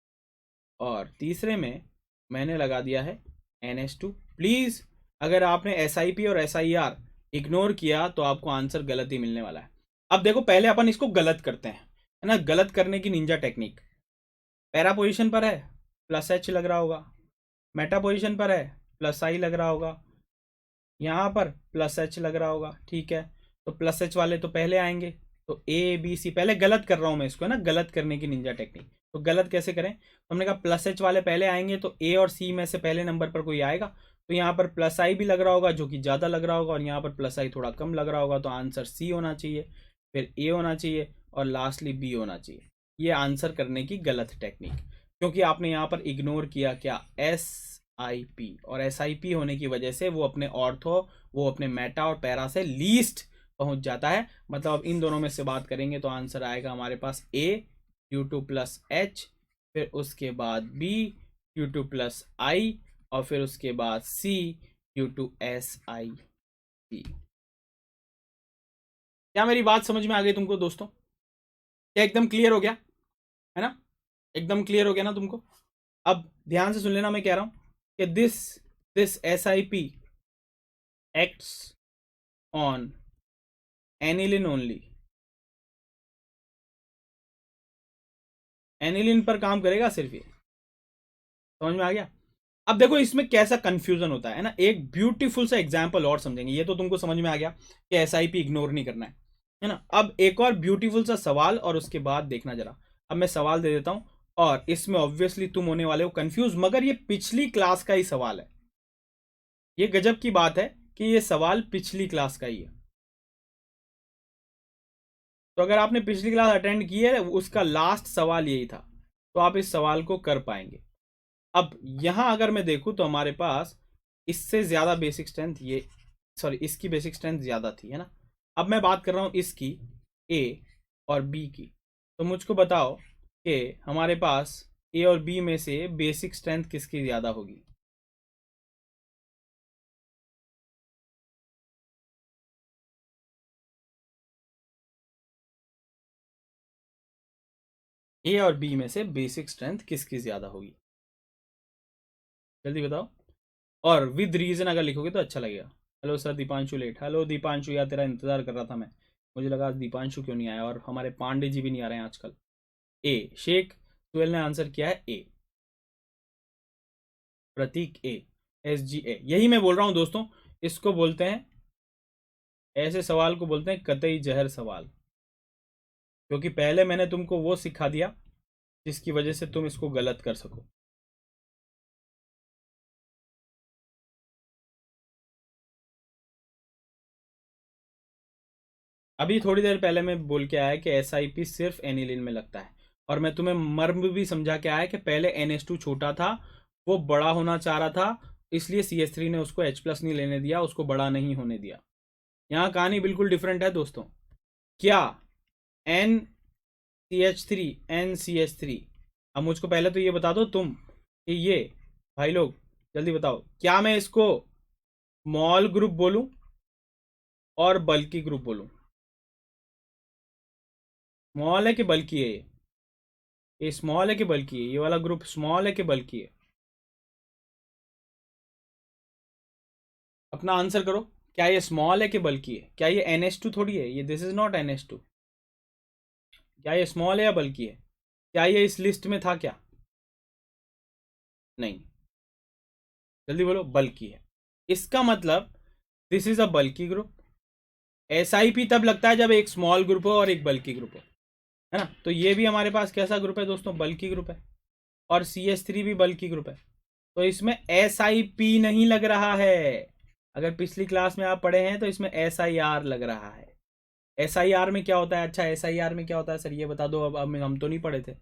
A: और तीसरे में मैंने लगा दिया है NH2। प्लीज अगर आपने SIP और SIR इग्नोर किया तो आपको आंसर गलत ही मिलने वाला है। अब देखो पहले अपन इसको गलत करते हैं, है ना, गलत करने की निंजा टेक्निक। पैरा पोजीशन पर है प्लस H लग रहा होगा, मेटा पोजीशन पर है प्लस I लग रहा होगा, यहाँ पर प्लस H लग रहा होगा, ठीक है। तो प्लस H वाले तो पहले आएंगे, तो A B C, पहले गलत कर रहा हूं मैं इसको, है ना, गलत करने की निंजा टेक्निक। तो गलत कैसे करें, तो हमने कहा प्लस H वाले पहले आएंगे तो A और C में से पहले नंबर पर कोई आएगा, तो यहाँ पर प्लस I भी लग रहा होगा जो कि ज़्यादा लग रहा होगा, और यहाँ पर प्लस I थोड़ा कम लग रहा होगा, तो आंसर C होना चाहिए, फिर A होना चाहिए और लास्टली B होना चाहिए। ये आंसर करने की गलत टेक्निक, क्योंकि आपने यहाँ पर इग्नोर किया क्या, SIP, और SIP होने की वजह से वो अपने ऑर्थो, वो अपने मेटा और पैरा से लीस्ट पहुंच जाता है। मतलब अब इन दोनों में से बात करेंगे तो आंसर आएगा हमारे पास A Q2 प्लस H, फिर उसके बाद B Q2 प्लस I, और फिर उसके बाद C Q2 SiC। क्या मेरी बात समझ में आ गई तुमको दोस्तों? क्या एकदम क्लियर हो गया, है ना? एकदम क्लियर हो गया ना तुमको? अब ध्यान से सुन लेना, मैं कह रहा हूं कि this SIP acts on aniline only, aniline पर काम करेगा सिर्फ ये। समझ में आ गया? अब देखो इसमें कैसा कंफ्यूजन होता है ना, एक ब्यूटीफुल सा एग्जांपल और समझेंगे। ये तो तुमको समझ में आ गया कि SIP इग्नोर नहीं करना है ना। अब एक और ब्यूटीफुल सा सवाल और उसके बाद देखना जरा। अब मैं सवाल दे देता हूं और इसमें ऑब्वियसली तुम होने वाले हो कंफ्यूज, मगर ये पिछली क्लास का ही सवाल है। ये गजब की बात है कि ये सवाल पिछली क्लास का ही है। तो अगर आपने पिछली क्लास अटेंड की है, उसका लास्ट सवाल यही था, तो आप इस सवाल को कर पाएंगे। अब यहां अगर मैं देखूं तो हमारे पास इससे ज्यादा बेसिक स्ट्रेंथ, ये सॉरी इसकी बेसिक स्ट्रेंथ ज्यादा थी, है ना। अब मैं बात कर रहा हूं इसकी A और B की, तो मुझको बताओ कि हमारे पास A और B में से बेसिक स्ट्रेंथ किसकी ज्यादा होगी? A और B में से बेसिक स्ट्रेंथ किसकी ज्यादा होगी? जल्दी बताओ, और विद रीजन अगर लिखोगे तो अच्छा लगेगा। Hello sir Deepanshu late, hello Deepanshu, यार तेरा इंतजार कर रहा था मैं, मुझे लगा दीपांशु क्यों नहीं आया, और हमारे पांडे जी भी नहीं आ रहे हैं आजकल। ए शेख सुहेल ने आंसर किया है ए, प्रतीक A, SGA। यही मैं बोल रहा हूं दोस्तों, इसको बोलते हैं, ऐसे सवाल को बोलते हैं कतई जहर सवाल, क्योंकि पहले मैंने तुमको वो सिखा दिया जिसकी वजह से तुम इसको गलत कर सको। अभी थोड़ी देर पहले मैं बोल के आया कि SIP सिर्फ एनिलिन में लगता है, और मैं तुम्हें मर्म भी समझा के आया कि पहले NH2 छोटा था, वो बड़ा होना चाह रहा था, इसलिए CH3 ने उसको H प्लस नहीं लेने दिया, उसको बड़ा नहीं होने दिया। यहाँ कहानी बिल्कुल डिफरेंट है दोस्तों। क्या CH3 NCH3। अब मुझको पहले तो ये बता दो तुम कि ये भाई लोग जल्दी बताओ, क्या मैं इसको स्मॉल ग्रुप बोलूं और बल्की ग्रुप बोलूं? स्मॉल है कि बल्की है? ये स्मॉल है कि बल्की है? ये वाला ग्रुप स्मॉल है कि बल्की है? अपना आंसर करो। क्या ये स्मॉल है कि बल्की है? क्या ये NH2 थोड़ी है? ये दिस इज नॉट NH2। क्या ये स्मॉल है या बल्की है? क्या ये इस लिस्ट में था क्या? नहीं। जल्दी बोलो, बल्की है। इसका मतलब this is a bulky group. SIP तब लगता है जब एक स्मॉल ग्रुप हो और एक बल्की ग्रुप हो, है ना? तो ये भी हमारे पास कैसा ग्रुप है दोस्तों? बल्की ग्रुप है। और CH3 भी बल्की ग्रुप है। तो इसमें SIP नहीं लग रहा है। अगर पिछली क्लास में आप पढ़े हैं तो इसमें SIR लग रहा है। SIR में क्या होता है? अच्छा, SIR में क्या होता है सर, ये बता दो। अब हम तो नहीं पढ़े थे।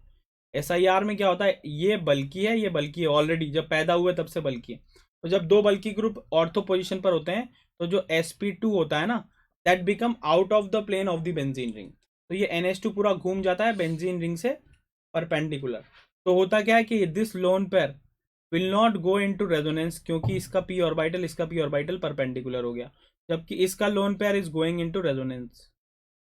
A: SIR में क्या होता है? ये बल्की है, ये बल्की है, ऑलरेडी जब पैदा हुए तब से बल्की है। तो जब दो बल्की ग्रुप ऑर्थो पोजीशन पर होते हैं तो जो sp2 होता है ना, that become out of the plane of the benzene ring. तो ये NH2 पूरा घूम जाता है बेंजीन रिंग से परपेंडिकुलर। तो होता क्या है कि this lone pair will not go into resonance, क्योंकि इसका p ऑर्बिटल इसका p ऑर्बिटल परपेंडिकुलर हो गया, जबकि इसका loan pair is going into resonance.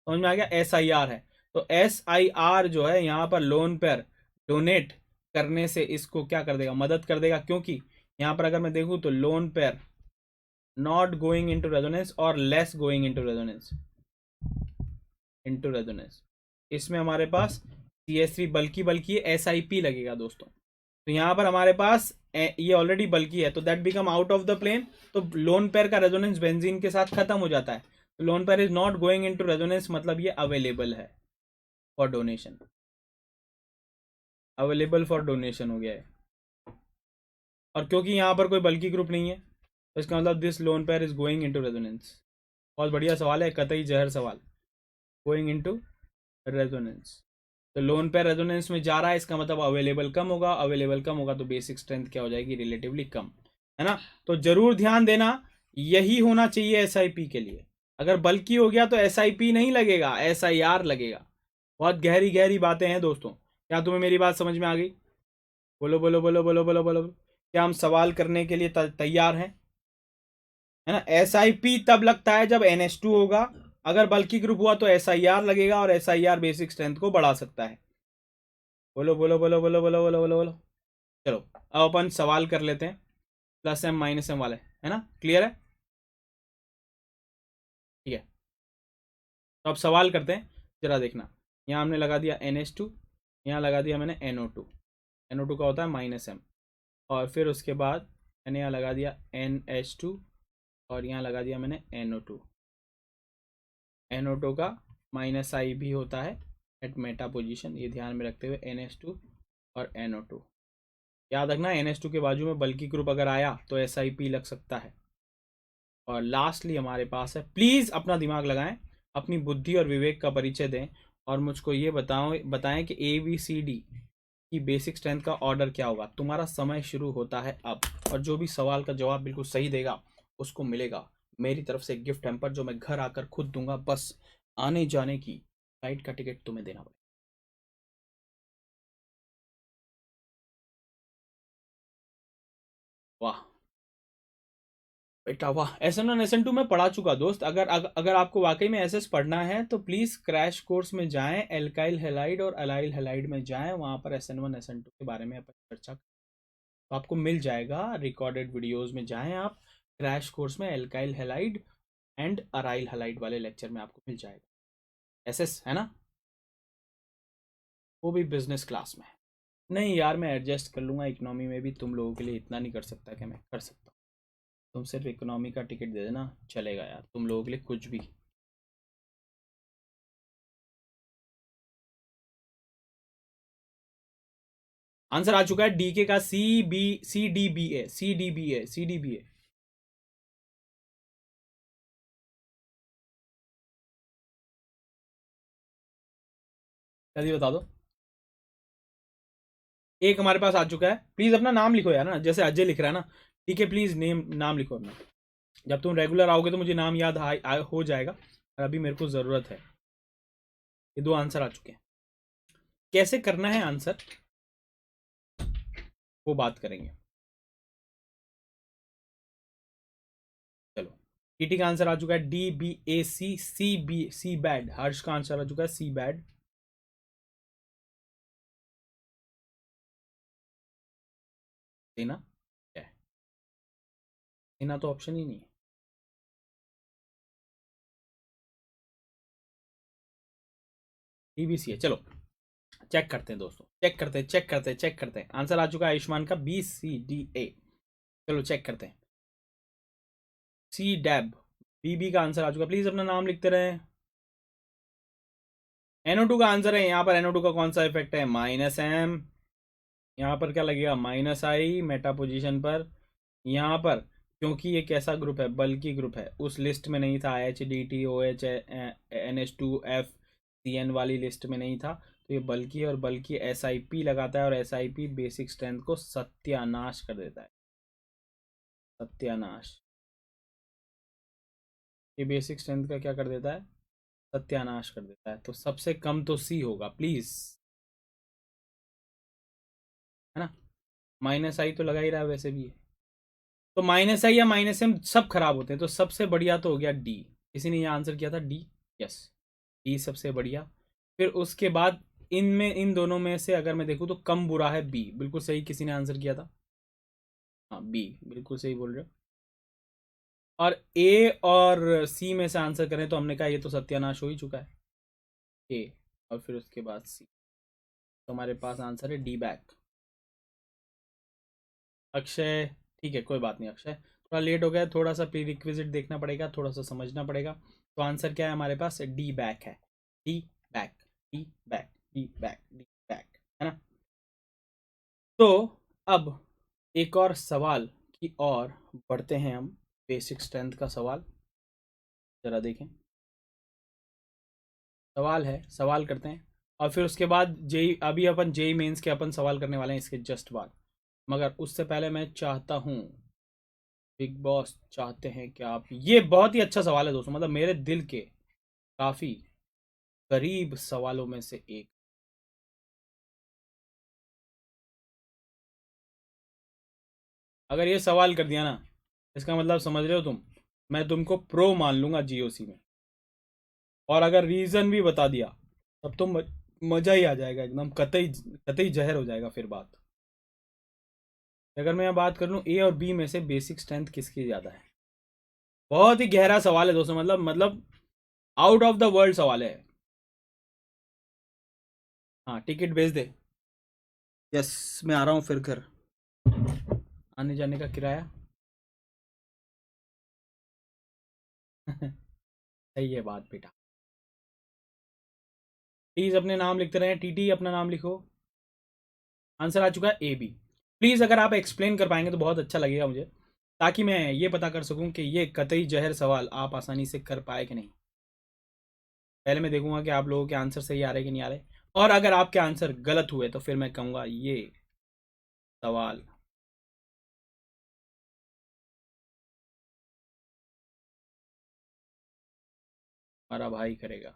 A: समझ में आ गया? SIR है। तो SIR जो है यहाँ पर लोन पेयर डोनेट करने से इसको क्या कर देगा? मदद कर देगा, क्योंकि यहाँ पर अगर मैं देखूँ तो lone pair not going into resonance और लेस गोइंग इनटू रेजोनेंस। इसमें हमारे पास CH3 बल्कि बल्कि SIP लगेगा दोस्तों। तो यहाँ पर हमारे पास ये ऑलरेडी बल्कि है, तो that become out of the plane. तो लोन पेयर का रेजोनेंस बेंजीन के साथ खत्म हो जाता है। तो lone pair is not going into resonance, मतलब ये अवेलेबल है for donation. Available for donation हो गया है। और क्योंकि यहाँ पर कोई बल्कि ग्रुप नहीं है तो इसका मतलब this lone pair is going into resonance. बहुत बढ़िया सवाल है, कतई जहर सवाल। Going into resonance. तो लोन पेयर रेजोनेंस में जा रहा है, इसका मतलब अवेलेबल कम होगा। अवेलेबल कम होगा तो बेसिक स्ट्रेंथ क्या हो जाएगी? रिलेटिवली कम, है ना? तो जरूर ध्यान देना, यही होना चाहिए SIP के लिए। अगर बल्कि हो गया तो SIP नहीं लगेगा, SIR लगेगा। बहुत गहरी गहरी बातें हैं दोस्तों। क्या तुम्हें मेरी बात समझ में आ गई? बोलो बोलो बोलो बोलो बोलो बोलो। क्या हम सवाल करने के लिए तैयार हैं? है ना? SIP तब लगता है जब NH2 होगा। अगर बल्कि ग्रुप हुआ तो SIR लगेगा, और SIR बेसिक स्ट्रेंथ को बढ़ा सकता है। बोलो बोलो बोलो बोलो बोलो बोलो बोलो बोलो। चलो अब अपन सवाल कर लेते हैं, प्लस एम माइनस एम वाले, है ना? क्लियर है? ठीक है, तो अब सवाल करते हैं। जरा देखना, यहाँ हमने लगा दिया NH2, यहाँ लगा दिया मैंने NO2। NO2 का होता है -m। और फिर उसके बाद मैंने यहाँ लगा दिया NH2, और यहाँ लगा दिया मैंने NO2। NO2 का -I भी होता है एट मेटा पोजीशन, ये ध्यान में रखते हुए NH2 और NO2। याद रखना NH2 के बाजू में बल्कि ग्रुप अगर आया तो SIP लग सकता है। और लास्टली हमारे पास है, प्लीज़ अपना दिमाग लगाएं, अपनी बुद्धि और विवेक का परिचय दें, और मुझको ये बताएं कि ABCD की बेसिक स्ट्रेंथ का ऑर्डर क्या होगा। तुम्हारा समय शुरू होता है अब, और जो भी सवाल का जवाब बिल्कुल सही देगा उसको मिलेगा मेरी तरफ से गिफ्ट हैम्पर, जो मैं घर आकर खुद दूंगा। बस आने जाने की फ्लाइट का टिकट तुम्हें देना पड़ेगा। वाह बेटा वाह। SN1 SN2 में पढ़ा चुका दोस्त। अगर आपको वाकई में SS पढ़ना है तो प्लीज़ क्रैश कोर्स में जाएं, एल्काइल हेलाइड और अलाइल हेलाइड में जाएं, वहाँ पर SN1 SN2 के बारे में अपन चर्चा, तो आपको मिल जाएगा। रिकॉर्डेड वीडियोस में जाएं आप, क्रैश कोर्स में alkyl halide and aryl halide वाले लेक्चर में आपको मिल जाएगा। SS है ना, वो भी बिजनेस क्लास में। नहीं यार, मैं एडजस्ट कर लूँगा, इकोनॉमी में भी तुम लोगों के लिए इतना नहीं कर सकता कि मैं कर सकता हूँ। तुम सिर्फ इकोनॉमी का टिकट दे देना, चलेगा यार, तुम लोगों के लिए कुछ भी। आंसर आ चुका है DK का, CDBA। जल्दी बता दो। एक हमारे पास आ चुका है। प्लीज अपना नाम लिखो यार ना, जैसे अजय लिख रहा है ना। ठीक है, प्लीज नाम लिखो अपना। जब तुम रेगुलर आओगे तो मुझे नाम याद हो जाएगा, और अभी मेरे को ज़रूरत है। ये दो आंसर आ चुके हैं। कैसे करना है आंसर वो बात करेंगे। चलो, टीटी का आंसर आ चुका है DBAC CB, सी बैड। हर्ष का आंसर आ चुका है सी बैड। देना क्या है? देना तो ऑप्शन ही नहीं है। DBC है। चलो चेक करते हैं दोस्तों, चेक करते हैं। आंसर आ चुका है आयुष्मान का BCDA। चलो चेक करते हैं। सी डैब BB का आंसर आ चुका। प्लीज अपना नाम लिखते रहे। NO2 का आंसर है। यहाँ पर NO2 का कौन सा इफेक्ट है? -M। यहाँ पर क्या लगेगा? -I मेटा पोजीशन पर। यहाँ पर क्योंकि ये कैसा ग्रुप है? बल्कि ग्रुप है, उस लिस्ट में नहीं था। HDTOH NH2F CN वाली लिस्ट में नहीं था, तो ये बल्कि, और बल्कि SIP लगाता है, और SIP बेसिक स्ट्रेंथ को सत्यानाश कर देता है। सत्यानाश। ये बेसिक स्ट्रेंथ का क्या कर देता है? सत्यानाश कर देता है। तो सबसे कम तो C होगा प्लीज, है ना? -I तो लगा ही रहा है वैसे भी है। तो -I या -M सब खराब होते हैं, तो सबसे बढ़िया तो हो गया D। किसी ने ये आंसर किया था D। यस, D सबसे बढ़िया। फिर उसके बाद इनमें, इन दोनों में से अगर मैं देखूँ तो कम बुरा है B। बिल्कुल सही, किसी ने आंसर किया था। हाँ B बिल्कुल सही बोल रहे हो। और A और C में से आंसर करें तो हमने कहा ये तो सत्यानाश हो ही चुका है, A। और फिर उसके बाद C, तो हमारे पास आंसर है D बैक। अक्षय, ठीक है कोई बात नहीं अक्षय, थोड़ा लेट हो गया, थोड़ा सा प्री रिक्विजिट देखना पड़ेगा, थोड़ा सा समझना पड़ेगा। तो आंसर क्या है हमारे पास? D बैक है। D back, D back, D back, D back, है ना? तो अब एक और सवाल की ओर बढ़ते हैं हम। बेसिक स्ट्रेंथ का सवाल जरा देखें। सवाल है, सवाल करते हैं, और फिर उसके बाद जेई, अभी अपन जेई मेंस के अपन सवाल करने वाले हैं इसके जस्ट बाद। मगर उससे पहले मैं चाहता हूँ, बिग बॉस चाहते हैं कि आप, ये बहुत ही अच्छा सवाल है दोस्तों, मतलब मेरे दिल के काफी करीब सवालों में से एक। अगर ये सवाल कर दिया ना, इसका मतलब समझ रहे हो तुम, मैं तुमको प्रो मान लूंगा जीओसी में। और अगर रीजन भी बता दिया तब तो मजा ही आ जाएगा एकदम, कतई कतई जहर हो जाएगा फिर बात। अगर मैं यहाँ बात कर लूँ ए और बी में से बेसिक स्ट्रेंथ किसकी ज़्यादा है? बहुत ही गहरा सवाल है दोस्तों, मतलब आउट ऑफ द वर्ल्ड सवाल है। हाँ टिकट भेज दे। यस, मैं आ रहा हूँ फिर घर। आने जाने का किराया सही है बात बेटा। प्लीज़ अपने नाम लिखते रहें। टीटी अपना नाम लिखो। आंसर आ चुका है ए बी। प्लीज़ अगर आप एक्सप्लेन कर पाएंगे तो बहुत अच्छा लगेगा मुझे, ताकि मैं ये पता कर सकूं कि ये कतई जहर सवाल आप आसानी से कर पाए कि नहीं। पहले मैं देखूंगा कि आप लोगों के आंसर सही आ रहे कि नहीं आ रहे, और अगर आपके आंसर गलत हुए तो फिर मैं कहूँगा ये सवाल हमारा भाई करेगा।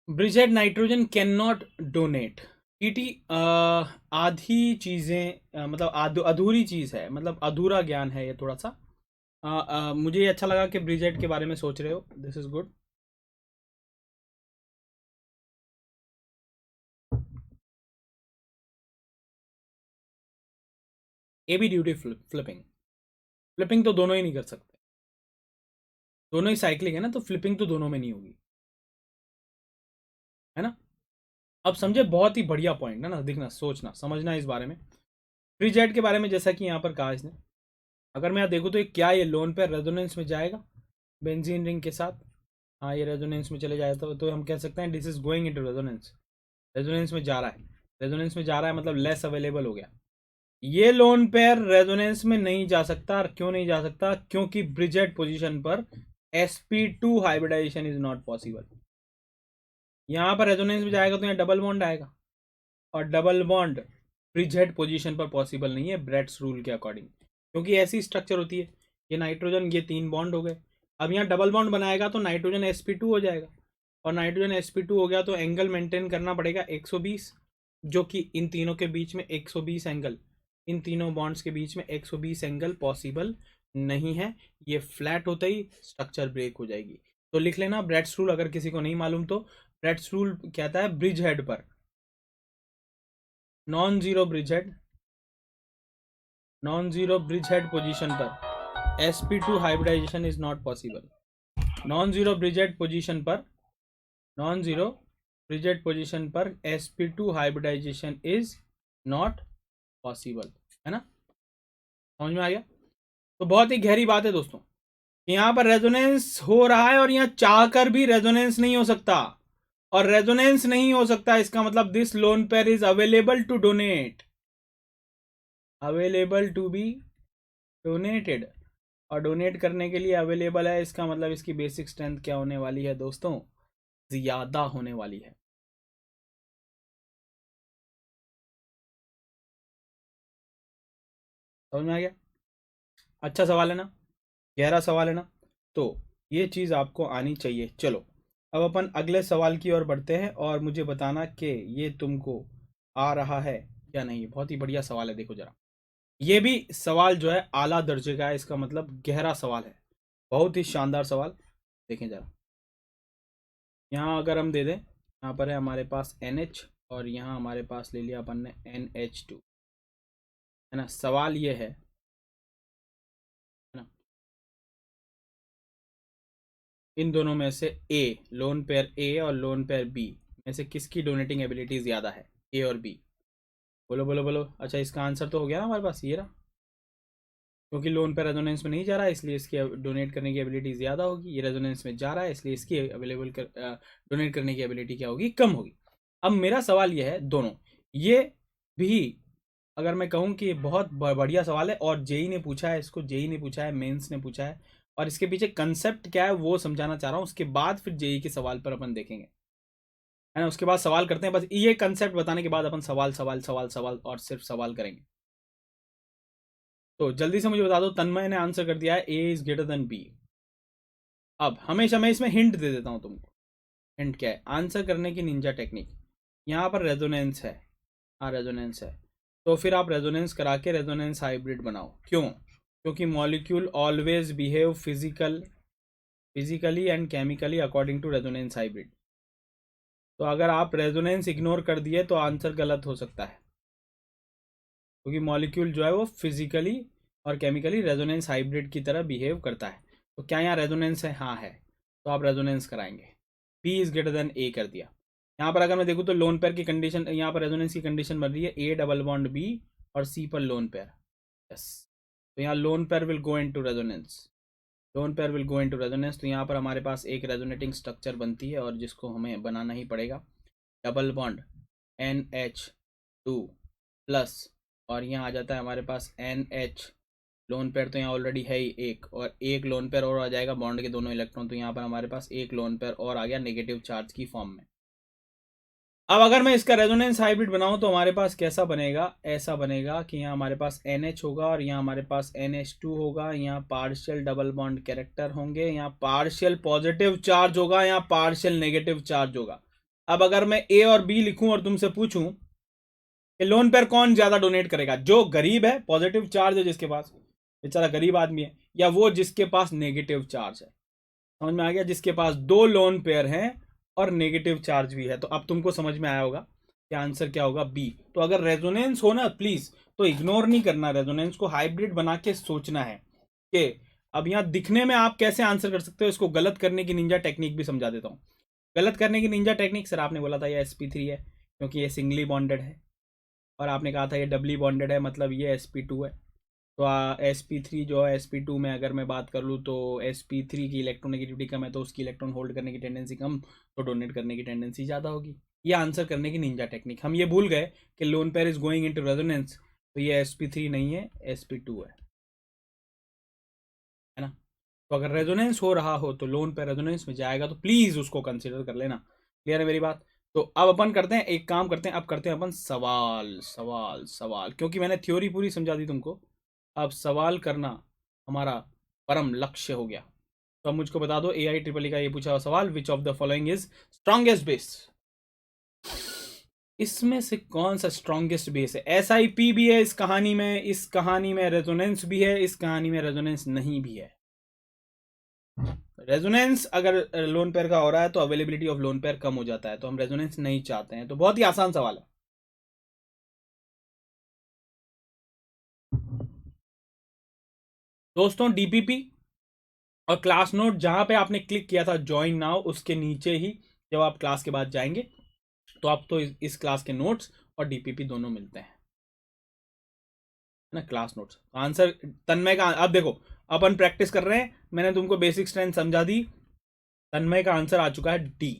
A: Bridget nitrogen can not donate. TT आधी चीज़ें मतलब अधूरी चीज़ है, मतलब अधूरा ज्ञान है ये थोड़ा सा। मुझे ये अच्छा लगा कि ब्रिजेट के बारे में सोच रहे हो, this is good. A B duty flipping. Flipping तो दोनों ही नहीं कर सकते, दोनों ही साइक्लिंग है ना, तो फ्लिपिंग तो दोनों में नहीं होगी, है ना? अब समझे, बहुत ही बढ़िया पॉइंट है ना, देखना सोचना समझना इस बारे में। ब्रिजेट के बारे में जैसा कि यहाँ पर कहा इसने, अगर मैं यहाँ देखूँ तो क्या ये लोन पे रेजोनेंस में जाएगा बेंजीन रिंग के साथ? हाँ ये रेजोनेंस में चले जाए तो हम कह सकते हैं this is going into resonance. Resonance में जा रहा है, रेजोनेंस में जा रहा है मतलब लेस अवेलेबल हो गया। ये लोन पेयर रेजोनेंस में नहीं जा सकता। और क्यों नहीं जा सकता? क्योंकि ब्रिजेट पोजीशन पर sp2 hybridization is not possible. यहाँ पर रेजोनेंस में जाएगा तो यहाँ डबल बॉन्ड आएगा, और डबल बॉन्ड ब्रिजेट पोजीशन पर पॉसिबल नहीं है ब्रेड्स रूल के अकॉर्डिंग, क्योंकि ऐसी स्ट्रक्चर होती है ये नाइट्रोजन, ये 3 बॉन्ड हो गए। अब यहाँ डबल बॉन्ड बनाएगा तो नाइट्रोजन sp2 हो जाएगा, और नाइट्रोजन sp2 हो गया तो एंगल मेंटेन करना पड़ेगा 120, जो कि इन तीनों के बीच में 120 एंगल, इन तीनों बॉन्ड्स के बीच में 120 एंगल पॉसिबल नहीं है। ये फ्लैट होते ही स्ट्रक्चर ब्रेक हो जाएगी। तो लिख लेना ब्रेड्स रूल, अगर किसी को नहीं मालूम तो ब्रेड्स रूल कहता है ब्रिज हेड पर, non zero bridgehead, non zero bridgehead position पर sp2 hybridization is not possible. Non zero bridgehead position पर, non zero bridgehead position पर sp2 hybridization is not possible, है ना, समझ में आ गया। तो बहुत ही गहरी बात है दोस्तों, यहाँ पर रेजोनेंस हो रहा है और यहाँ चाहकर भी रेजोनेंस नहीं हो सकता, और रेजोनेंस नहीं हो सकता इसका मतलब this lone pair is available to donate, available to be donated, और डोनेट करने के लिए अवेलेबल है, इसका मतलब इसकी बेसिक स्ट्रेंथ क्या होने वाली है दोस्तों, ज्यादा होने वाली है। समझ में आ गया, अच्छा सवाल है ना, गहरा सवाल है ना, तो ये चीज़ आपको आनी चाहिए। चलो अब अपन अगले सवाल की ओर बढ़ते हैं, और मुझे बताना कि ये तुमको आ रहा है या नहीं। बहुत ही बढ़िया सवाल है, देखो जरा, ये भी सवाल जो है आला दर्जे का है, इसका मतलब गहरा सवाल है, बहुत ही शानदार सवाल। देखें जरा, यहाँ अगर हम दे दें, यहाँ पर है हमारे पास NH, और यहाँ हमारे पास ले लिया अपन ने NH2, है ना। सवाल ये है ना, इन दोनों में से ए, लोन पेयर ए और लोन पेयर बी में से किसकी डोनेटिंग एबिलिटी ज़्यादा है, ए और बी, बोलो बोलो बोलो। अच्छा, इसका आंसर तो हो गया ना हमारे पास, ये रहा, क्योंकि लोन पे रेजोनेंस में नहीं जा रहा है इसलिए इसकी डोनेट करने की एबिलिटी ज़्यादा होगी, ये रेजोनेंस में जा रहा है इसलिए इसकी डोनेट करने की एबिलिटी क्या होगी, कम होगी। अब मेरा सवाल ये है, दोनों ये भी अगर मैं कहूँ कि बहुत बढ़िया सवाल है, और जेई ने पूछा है इसको, जेई ने पूछा है, मेंस ने पूछा है, और इसके पीछे कंसेप्ट क्या है वो समझाना चाह रहा हूँ, उसके बाद फिर जेई के सवाल पर अपन देखेंगे, है ना। उसके बाद सवाल करते हैं, बस ये कंसेप्ट बताने के बाद अपन सवाल सवाल सवाल सवाल और सिर्फ सवाल करेंगे। तो जल्दी से मुझे बता दो, तन्मय ने आंसर कर दिया है ए इज ग्रेटर देन बी। अब हमेशा मैं इसमें हिंट दे देता हूं तुमको, हिंट क्या है, आंसर करने की निंजा टेक्निक। यहाँ पर रेजोनेंस है, हाँ रेजोनेंस है, तो फिर आप रेजोनेंस करा के रेजोनेंस हाइब्रिड बनाओ। क्यों? क्योंकि molecule always behave physically and chemically according to resonance hybrid. तो अगर आप रेजोनेंस इग्नोर कर दिए तो आंसर गलत हो सकता है, क्योंकि मॉलिक्यूल जो है वो फिजिकली और केमिकली रेजोनेंस हाइब्रिड की तरह बिहेव करता है। तो क्या यहाँ रेजोनेंस है? हाँ है, तो आप रेजोनेंस कराएंगे। बी इज ग्रेटर देन ए कर दिया। यहाँ पर अगर मैं देखूँ तो लोन पेयर की कंडीशन, यहाँ पर रेजोनेंस की कंडीशन बन रही है ए डबल बॉन्ड बी और सी पर लोन पेयर, यस। तो यहाँ lone pair will go into resonance, lone pair will go into resonance. तो यहाँ पर हमारे पास एक रेजोनेटिंग स्ट्रक्चर बनती है, और जिसको हमें बनाना ही पड़ेगा, डबल बॉन्ड NH2 प्लस, और यहाँ आ जाता है हमारे पास NH, लोन पेयर तो यहाँ ऑलरेडी है ही एक, और एक लोन पेयर और आ जाएगा बॉन्ड के दोनों इलेक्ट्रॉन, तो यहाँ पर हमारे पास एक लोन पेयर और आ गया नेगेटिव चार्ज की फॉर्म में। अब अगर मैं इसका रेजोनेंस हाइब्रिड बनाऊं तो हमारे पास कैसा बनेगा, ऐसा बनेगा कि यहाँ हमारे पास NH होगा, और यहाँ हमारे पास NH2 होगा, यहाँ पार्शियल डबल बॉन्ड कैरेक्टर होंगे, यहाँ पार्शियल पॉजिटिव चार्ज होगा, यहाँ पार्शियल नेगेटिव चार्ज होगा। अब अगर मैं ए और बी लिखूं और तुमसे पूछूं कि लोन पेयर कौन ज्यादा डोनेट करेगा, जो गरीब है, पॉजिटिव चार्ज है जिसके पास, बेचारा गरीब आदमी है, या वो जिसके पास नेगेटिव चार्ज है, समझ में आ गया, जिसके पास दो लोन पेयर हैं और नेगेटिव चार्ज भी है। तो अब तुमको समझ में आया होगा कि आंसर क्या होगा, बी। तो अगर रेजोनेंस हो ना प्लीज तो इग्नोर नहीं करना, रेजोनेंस को हाइब्रिड बना के सोचना है कि अब यहाँ दिखने में आप कैसे आंसर कर सकते हो। इसको गलत करने की निंजा टेक्निक भी समझा देता हूँ। गलत करने की निंजा टेक्निक, सर आपने बोला था ये sp3 है क्योंकि ये सिंगली बॉन्डेड है, और आपने कहा था ये डबली बॉन्डेड है मतलब ये sp2 है। तो sp3 जो है, sp2 में अगर मैं बात कर लूँ तो sp3 की इलेक्ट्रोनेगेटिविटी कम है, तो उसकी इलेक्ट्रॉन होल्ड करने की टेंडेंसी कम, तो डोनेट करने की टेंडेंसी ज़्यादा होगी। ये आंसर करने की निंजा टेक्निक। हम ये भूल गए कि loan pair is going into resonance, तो ये sp3 नहीं है, sp2 है ना। तो अगर रेजोनेंस हो रहा हो तो लोन पेयर रेजोनेंस में जाएगा, तो प्लीज़ उसको कंसिडर कर लेना। क्लियर है मेरी बात? तो अब अपन करते हैं एक काम करते हैं, अब करते हैं अपन सवाल सवाल सवाल, क्योंकि मैंने थ्योरी पूरी समझा दी तुमको, अब सवाल करना हमारा परम लक्ष्य हो गया। तो अब मुझको बता दो, AI EEE का ये पूछा हुआ सवाल, which of the following is strongest base? इसमें से कौन सा स्ट्रॉन्गेस्ट बेस है? SIP भी है इस कहानी में, इस कहानी में रेजोनेंस भी है, इस कहानी में रेजोनेंस नहीं भी है। रेजोनेंस अगर लोन पेयर का हो रहा है तो अवेलेबिलिटी ऑफ लोन पेयर कम हो जाता है, तो हम रेजोनेंस नहीं चाहते हैं। तो बहुत ही आसान सवाल है। दोस्तों DPP और क्लास नोट जहां पे आपने क्लिक किया था ज्वाइन नाउ, उसके नीचे ही जब आप क्लास के बाद जाएंगे तो आप तो इस क्लास के नोट्स और DPP दोनों मिलते हैं ना, क्लास नोट्स। आंसर तन्मय का, अब देखो अपन प्रैक्टिस कर रहे हैं, मैंने तुमको बेसिक स्ट्रेंथ समझा दी। तन्मय का आंसर आ चुका है डी।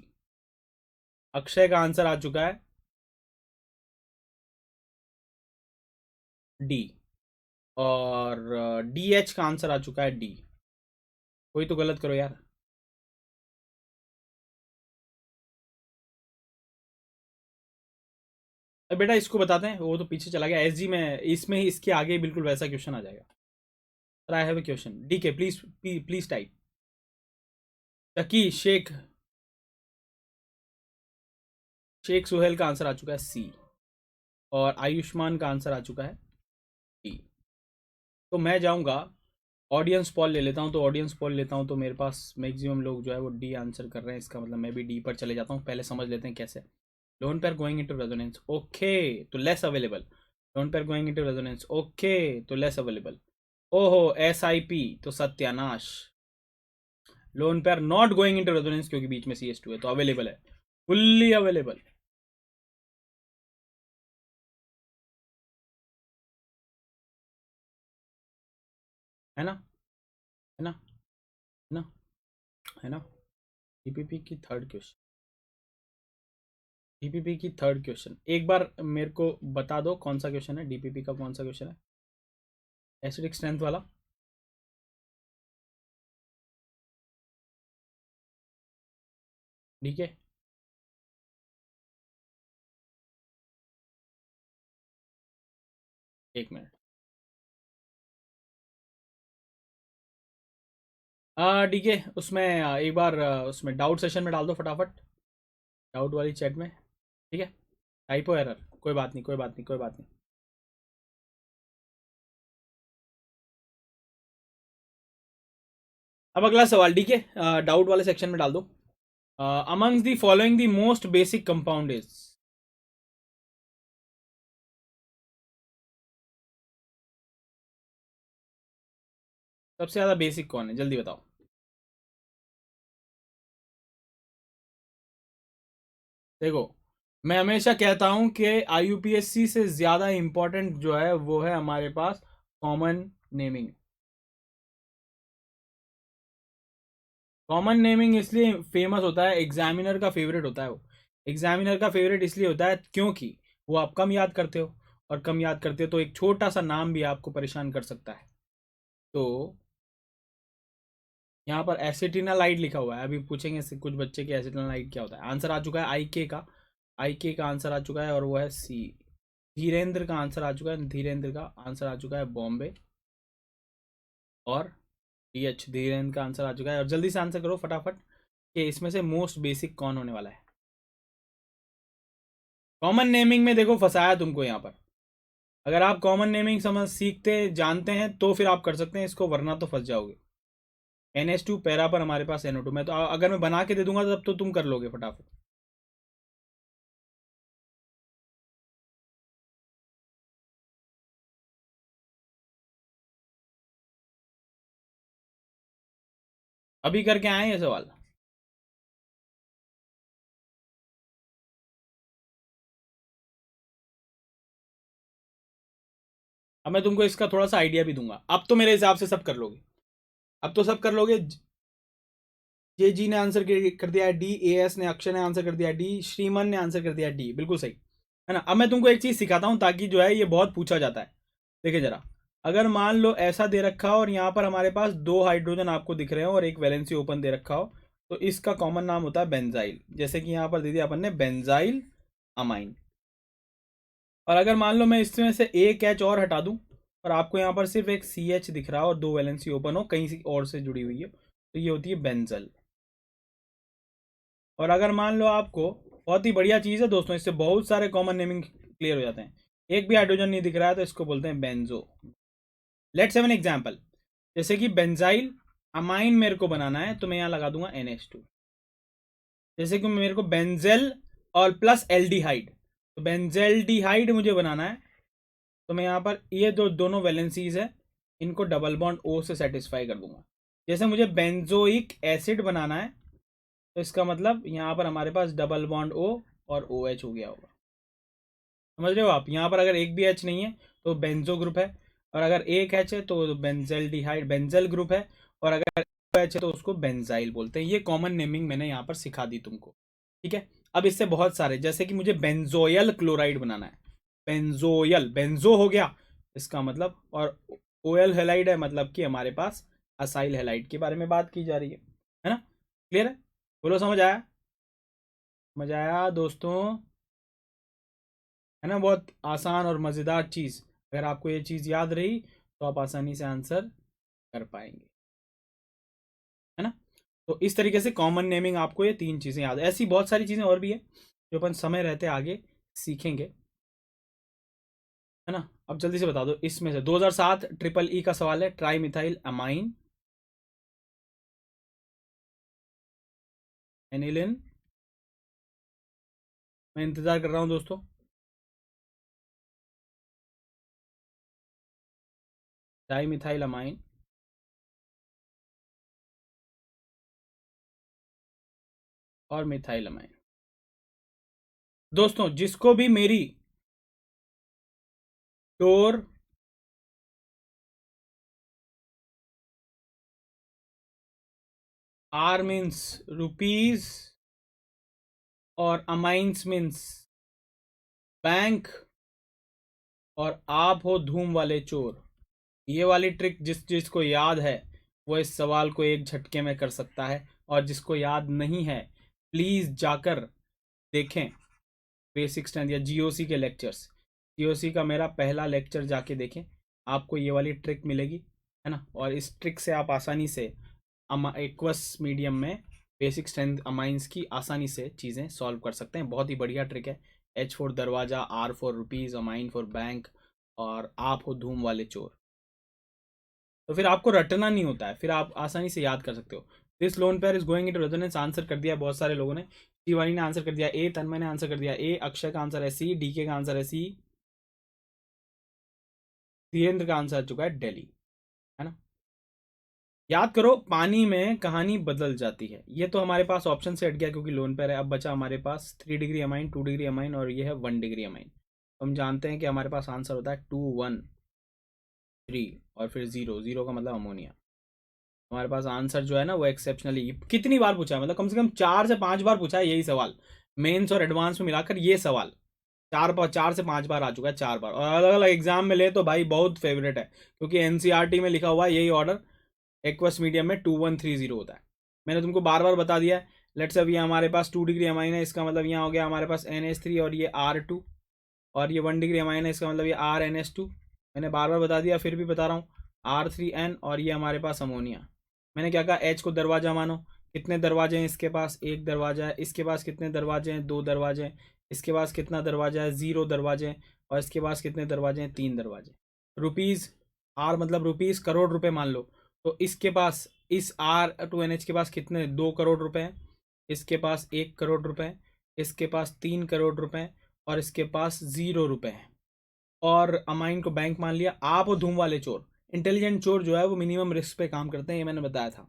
A: अक्षय का आंसर आ चुका है डी। और DH का आंसर आ चुका है डी। कोई तो गलत करो यार। अब बेटा इसको बताते हैं, वो तो पीछे चला गया SG में, इसमें ही इसके आगे बिल्कुल वैसा क्वेश्चन आ जाएगा। Sir I have a question, DK please please type. Taki Shaikh Suhail का आंसर आ चुका है सी। और आयुष्मान का आंसर आ चुका है डी। तो मैं जाऊंगा ऑडियंस पॉल ले लेता हूं, तो ऑडियंस पॉल लेता हूं तो मेरे पास मैक्सिमम लोग जो है वो डी आंसर कर रहे हैं, इसका मतलब मैं भी डी पर चले जाता हूं। पहले समझ लेते हैं कैसे। Lone pair going into resonance, okay तो less available. Lone pair going into resonance, okay तो लेस अवेलेबल। ओहो SIP तो सत्यानाश। Lone pair not going into resonance क्योंकि बीच में CS2 है, तो अवेलेबल है, फुल्ली अवेलेबल। है ना, है ना, है ना, है ना। DPP की थर्ड क्वेश्चन, DPP की थर्ड क्वेश्चन एक बार मेरे को बता दो कौन सा क्वेश्चन है, DPP का कौन सा क्वेश्चन है? एसिडिक स्ट्रेंथ वाला। ठीक है, एक मिनट। ठीक है, उसमें एक बार उसमें डाउट सेशन में डाल दो फटाफट, डाउट वाली चैट में। ठीक है, टाइपो एरर, कोई बात नहीं, कोई बात नहीं, कोई बात नहीं। अब अगला सवाल, ठीक है, डाउट वाले सेक्शन में डाल दो। Amongst the following the most basic compound is. सबसे ज्यादा बेसिक कौन है, जल्दी बताओ। देखो मैं हमेशा कहता हूं कि IUPSC से ज्यादा इंपॉर्टेंट जो है वो है हमारे पास कॉमन नेमिंग। कॉमन नेमिंग इसलिए फेमस होता है, एग्जामिनर का फेवरेट होता है वो। एग्जामिनर का फेवरेट इसलिए होता है क्योंकि वो आप कम याद करते हो, और कम याद करते हो तो एक छोटा सा नाम भी आपको परेशान कर सकता है। तो यहाँ पर एसिटिनालाइड लिखा हुआ है, अभी पूछेंगे कुछ बच्चे के एसिटिनालाइड क्या होता है। आंसर आ चुका है IK का, IK का आंसर आ चुका है और वो है सी। धीरेन्द्र का आंसर आ चुका है, धीरेन्द्र का आंसर आ चुका है बॉम्बे। और DH धीरेन्द्र का आंसर आ चुका है। और जल्दी से आंसर करो फटाफट कि इसमें से मोस्ट बेसिक कौन होने वाला है। कॉमन नेमिंग में देखो फंसाया तुमको यहाँ पर। अगर आप कॉमन नेमिंग समझ सीखते जानते हैं तो फिर आप कर सकते हैं इसको, वरना तो फंस जाओगे। NH2 पैरा पर हमारे पास NO2 में, तो अगर मैं बना के दे दूंगा तब तो तुम कर लोगे फटाफट। अभी करके आए ये सवाल। अब मैं तुमको इसका थोड़ा सा आइडिया भी दूंगा, अब तो मेरे हिसाब से सब कर लोगे, अब तो सब कर लोगे। JG ने आंसर कर दिया है डी, AS ने, अक्षय ने आंसर कर दिया डी, श्रीमन ने आंसर कर दिया डी, बिल्कुल सही है ना। अब मैं तुमको एक चीज सिखाता हूं ताकि जो है ये बहुत पूछा जाता है। देखिए जरा, अगर मान लो ऐसा दे रखा हो और यहाँ पर हमारे पास दो हाइड्रोजन आपको दिख रहे हो और एक वैलेंसी ओपन दे रखा हो, तो इसका कॉमन नाम होता है बेंजाइल। जैसे कि यहाँ पर दे दिया अपन ने बेंजाइल अमाइन। और अगर मान लो मैं इसमें से एक H और हटा दूं और आपको यहाँ पर सिर्फ एक CH दिख रहा है और 2 वैलेंसी ओपन हो, कहीं और से जुड़ी हुई है, तो ये होती है बेंजल। और अगर मान लो आपको, बहुत ही बढ़िया चीज़ है दोस्तों, इससे बहुत सारे कॉमन नेमिंग क्लियर हो जाते हैं। एक भी हाइड्रोजन नहीं दिख रहा है तो इसको बोलते हैं benzo. Let's have an example, जैसे कि बेंजाइल अमाइन मेरे को बनाना है, तो मैं यहाँ लगा दूंगा NH2। जैसे कि मेरे को बेंजेल और प्लस एल्डिहाइड, तो बेंजेल्डिहाइड मुझे बनाना है, तो मैं यहाँ पर ये दोनों वैलेंसीज है, इनको डबल बॉन्ड O से सेटिस्फाई कर दूंगा। जैसे मुझे बेंजोइक एसिड बनाना है, तो इसका मतलब यहाँ पर हमारे पास डबल बॉन्ड O और OH हो गया होगा। समझ रहे हो आप? यहाँ पर अगर एक भी H नहीं है तो बेंजो ग्रुप है, और अगर एक H है तो बेंजेल्डिहाइड बेंजल ग्रुप है, और अगर H है तो उसको बेंजाइल बोलते हैं। ये कॉमन नेमिंग मैंने यहाँ पर सिखा दी तुमको, ठीक है। अब इससे बहुत सारे, जैसे कि मुझे बेंजोयल क्लोराइड बनाना है, बेंजोयल, बेंजो हो गया इसका मतलब, और ओयल हेलाइड है, मतलब कि हमारे पास असाइल हेलाइड के बारे में बात की जा रही है ना? क्लियर है? बोलो, समझ आया? समझ आया दोस्तों? है ना? बहुत आसान और मज़ेदार चीज़। अगर आपको ये चीज़ याद रही तो आप आसानी से आंसर कर पाएंगे, है ना? तो इस तरीके से कॉमन नेमिंग, आपको ये 3 चीज़ें याद है। ऐसी बहुत सारी चीज़ें और भी है जो अपन समय रहते आगे सीखेंगे, है ना? अब जल्दी से बता दो, इसमें से 2007 ट्रिपल ई का सवाल है, ट्राई मिथाइल अमाइन एनिलिन। मैं इंतजार कर रहा हूं दोस्तों। ट्राई मिथाइल अमाइन और मिथाइल अमाइन। दोस्तों जिसको भी मेरी टोर आर मीन्स रुपीज और अमाइंस मीन्स बैंक, और आप हो धूम वाले चोर, ये वाली ट्रिक जिसको याद है वो इस सवाल को एक झटके में कर सकता है, और जिसको याद नहीं है प्लीज जाकर देखें बेसिक स्ट्रेंथ या GOC के लेक्चर्स। GOC का मेरा पहला लेक्चर जाके देखें, आपको ये वाली ट्रिक मिलेगी, है ना? और इस ट्रिक से आप आसानी से एक्वस मीडियम में बेसिक स्ट्रेंथ अमाइंस की आसानी से चीज़ें सॉल्व कर सकते हैं। बहुत ही बढ़िया ट्रिक है। H फॉर दरवाजा, R for rupees, amine for bank, और आप हो धूम वाले चोर। तो फिर आपको रटना नहीं होता है, फिर आप आसानी से याद कर सकते हो। This lone pair is going into resonance, answer कर दिया बहुत सारे लोगों ने। शिवानी ने आंसर कर दिया ए, तन्मय ने आंसर कर दिया ए, अक्षय का आंसर है C, DK का आंसर है C, धीरेन्द्र का आंसर आ चुका है दिल्ली, है ना? याद करो, पानी में कहानी बदल जाती है। ये तो हमारे पास ऑप्शन से हट गया क्योंकि लोन पेयर है। अब बचा हमारे पास 3 डिग्री अमाइन, 2 डिग्री अमाइन, और ये है 1 डिग्री अमाइन। हम जानते हैं कि हमारे पास आंसर होता है 2 1 3 और फिर 0 0 का मतलब अमोनिया। हमारे पास आंसर जो है ना वो एक्सेप्शनली कितनी बार पूछा है, मतलब कम से कम 4 से 5 बार पूछा है यही सवाल, मेंस और एडवांस में मिलाकर ये सवाल 4 से 5 बार आ चुका है, 4 बार। और अलग अलग एग्जाम में ले तो भाई बहुत फेवरेट है, क्योंकि NCERT में लिखा हुआ है यही ऑर्डर एक्वस मीडियम में 2130 होता है। मैंने तुमको बार बार बता दिया है। लेट्स अब ये हमारे पास 2 डिग्री अमाइन है, इसका मतलब यहाँ हो गया हमारे पास NH3 और ये R2, और ये 1 डिग्री अमाइन है, इसका मतलब ये RNH2। मैंने बार बार बता दिया, फिर भी बता रहा हूँ, R3N, और ये हमारे पास अमोनिया। मैंने क्या कहा, H को दरवाजा मानो। कितने दरवाजे हैं इसके पास? एक दरवाजा है। इसके पास कितने दरवाजे हैं? 2 दरवाजे हैं। इसके पास कितना दरवाजा है? 0 दरवाजे हैं। और इसके पास कितने दरवाजे हैं? 3 दरवाजे। रुपीज़, R मतलब रुपीज़, करोड़ रुपए मान लो, तो इसके पास, इस R2NH के पास कितने? 2 करोड़ रुपए हैं। इसके पास 1 करोड़ रुपए हैं। इसके पास 3 करोड़ रुपए हैं, और इसके पास 0 रुपए हैं। और अमाइन को बैंक मान लिया। आप और धूम वाले चोर, इंटेलिजेंट चोर जो है वो मिनिमम रिस्क पे काम करते हैं, ये मैंने बताया था।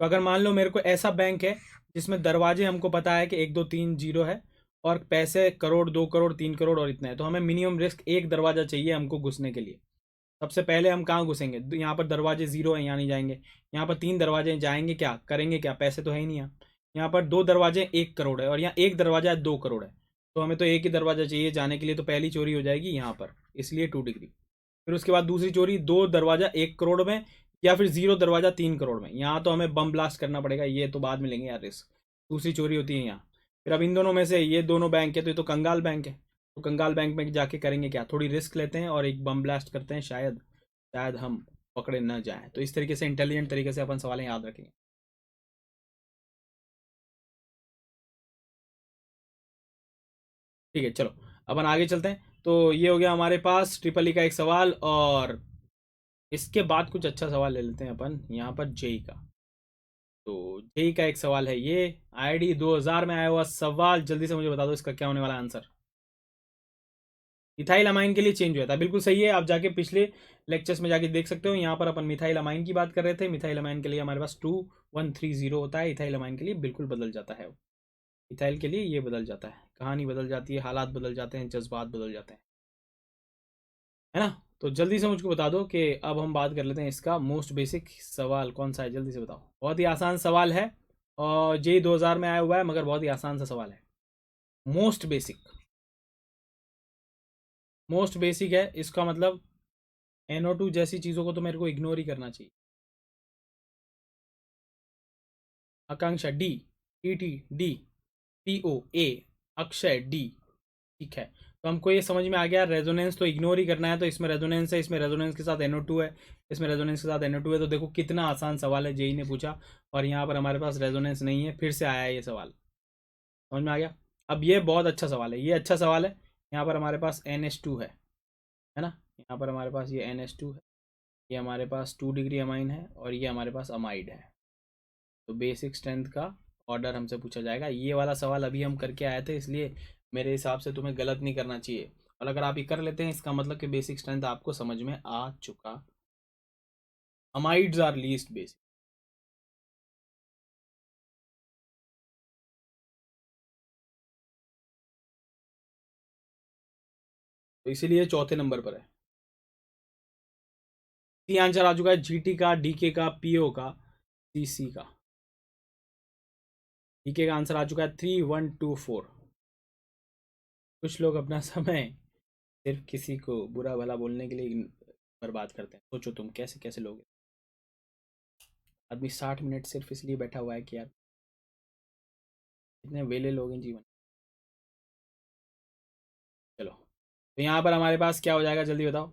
A: तो अगर मान लो मेरे को ऐसा बैंक है जिसमें दरवाजे हमको पता है कि 1 2 3 0 है, और पैसे करोड़, 2 करोड़, 3 करोड़ और इतना है, तो हमें मिनिमम रिस्क एक दरवाजा चाहिए हमको घुसने के लिए। सबसे पहले हम कहाँ घुसेंगे? यहाँ पर दरवाजे 0 है, यहाँ नहीं जाएंगे। यहाँ पर 3 दरवाजे जाएंगे, क्या करेंगे? क्या, पैसे तो है ही नहीं यहाँ। यहाँ पर 2 दरवाजे 1 करोड़ है, और यहाँ एक दरवाजा 2 करोड़ है, तो हमें तो एक ही दरवाजा चाहिए जाने के लिए, तो पहली चोरी हो जाएगी यहाँ पर, इसलिए 2 डिग्री। फिर उसके बाद दूसरी चोरी, 2 दरवाजा 1 करोड़ में, या फिर 0 दरवाजा 3 करोड़ में। यहाँ तो हमें बम ब्लास्ट करना पड़ेगा, ये तो बाद में लेंगे यार रिस्क। दूसरी चोरी होती है यहाँ। फिर अब इन दोनों में से ये दोनों बैंक है, तो ये तो कंगाल बैंक है, तो कंगाल बैंक में जाके करेंगे क्या, थोड़ी रिस्क लेते हैं और एक बम ब्लास्ट करते हैं, शायद शायद हम पकड़े न जाएं। तो इस तरीके से इंटेलिजेंट तरीके से अपन सवाल याद रखेंगे। ठीक है, चलो अपन आगे चलते हैं। तो ये हो गया हमारे पास ट्रिपल ई का एक सवाल, और इसके बाद कुछ अच्छा सवाल ले लेते हैं अपन यहाँ पर जेई का। तो जेई का एक सवाल है ये, आईडी 2000 में आया हुआ सवाल, जल्दी से मुझे बता दो इसका क्या होने वाला आंसर। मिथाइल अमाइन के लिए चेंज हुआ था, बिल्कुल सही है। आप जाके पिछले लेक्चर्स में जाके देख सकते हो, यहाँ पर अपन मिथाइल अमाइन की बात कर रहे थे। मिथाइल अमाइन के लिए हमारे पास 2130 होता है, इथाइल अमाइन के लिए बिल्कुल बदल जाता है। इथाइल के लिए ये बदल जाता है, कहानी बदल जाती है, हालात बदल जाते हैं, जज्बात बदल जाते हैं, है ना। तो जल्दी से मुझको बता दो कि अब हम बात कर लेते हैं इसका मोस्ट बेसिक सवाल कौन सा है, जल्दी से बताओ। बहुत ही आसान सवाल है, और जे 2000 में आया हुआ है, मगर बहुत ही आसान सा सवाल है। मोस्ट बेसिक, मोस्ट बेसिक है, इसका मतलब NO2 जैसी चीज़ों को तो मेरे को इग्नोर ही करना चाहिए। Akanksha D, T D, PO A, Akshay D. ठीक है, तो हमको ये समझ में आ गया, रेजोनेंस तो इग्नोर ही करना है। तो इसमें रेजोनेंस है, इसमें रेजोनेंस के साथ NO2 है, इसमें रेजोनेंस के साथ NO2 है। तो देखो कितना आसान सवाल है, जेई ने पूछा, और यहाँ पर हमारे पास रेजोनेंस नहीं है, फिर से आया है ये सवाल। समझ में आ गया। अब ये बहुत अच्छा सवाल है, ये अच्छा सवाल है। यहाँ पर हमारे पास NH2 है ना, यहाँ पर हमारे पास ये NH2 है, ये हमारे पास 2 डिग्री अमाइन है, और ये हमारे पास अमाइड है। तो बेसिक स्ट्रेंथ का ऑर्डर हमसे पूछा जाएगा। ये वाला सवाल अभी हम करके आए थे, इसलिए मेरे हिसाब से तुम्हें गलत नहीं करना चाहिए। और अगर आप ये कर लेते हैं, इसका मतलब कि बेसिक स्ट्रेंथ आपको समझ में आ चुका। अमाइड्स आर लीस्ट बेसिक, तो इसीलिए चौथे नंबर पर है। सी आंसर आ चुका है, GT का, DK का, PO का, CC का। DK का आंसर आ चुका है 3124। कुछ लोग अपना समय सिर्फ किसी को बुरा भला बोलने के लिए बर्बाद करते हैं। सोचो तुम कैसे कैसे लोग, आदमी 60 मिनट सिर्फ इसलिए बैठा हुआ है कि यार इतने वेले लोग हैं जीवन। चलो, तो यहाँ पर हमारे पास क्या हो जाएगा, जल्दी बताओ।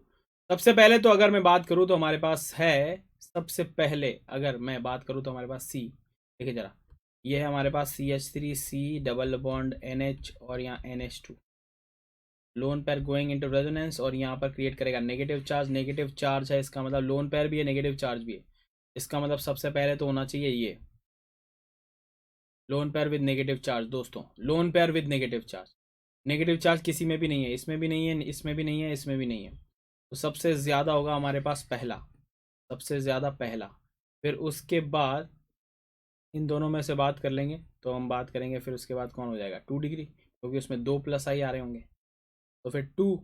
A: सबसे पहले तो अगर मैं बात करूँ तो हमारे पास है, सबसे पहले अगर मैं बात करूँ तो हमारे पास सी, देखिए जरा, ये है हमारे पास CH3C डबल बॉन्ड NH, और यहाँ NH2, loan pair going into resonance, और यहाँ पर क्रिएट करेगा नेगेटिव चार्ज। नेगेटिव चार्ज है, इसका मतलब लोन पेयर भी है, नेगेटिव चार्ज भी है। इसका मतलब सबसे पहले तो होना चाहिए ये lone pair with negative charge. दोस्तों, lone pair with negative charge, negative charge किसी में भी नहीं है, इसमें भी नहीं है, इसमें भी नहीं है, इसमें भी नहीं है। तो सबसे ज़्यादा होगा हमारे पास पहला, सबसे ज़्यादा पहला। फिर उसके बाद इन दोनों में से बात कर लेंगे, तो हम बात करेंगे फिर उसके बाद कौन हो जाएगा, 2 डिग्री, क्योंकि उसमें 2 + I आ रहे होंगे। तो फिर 2,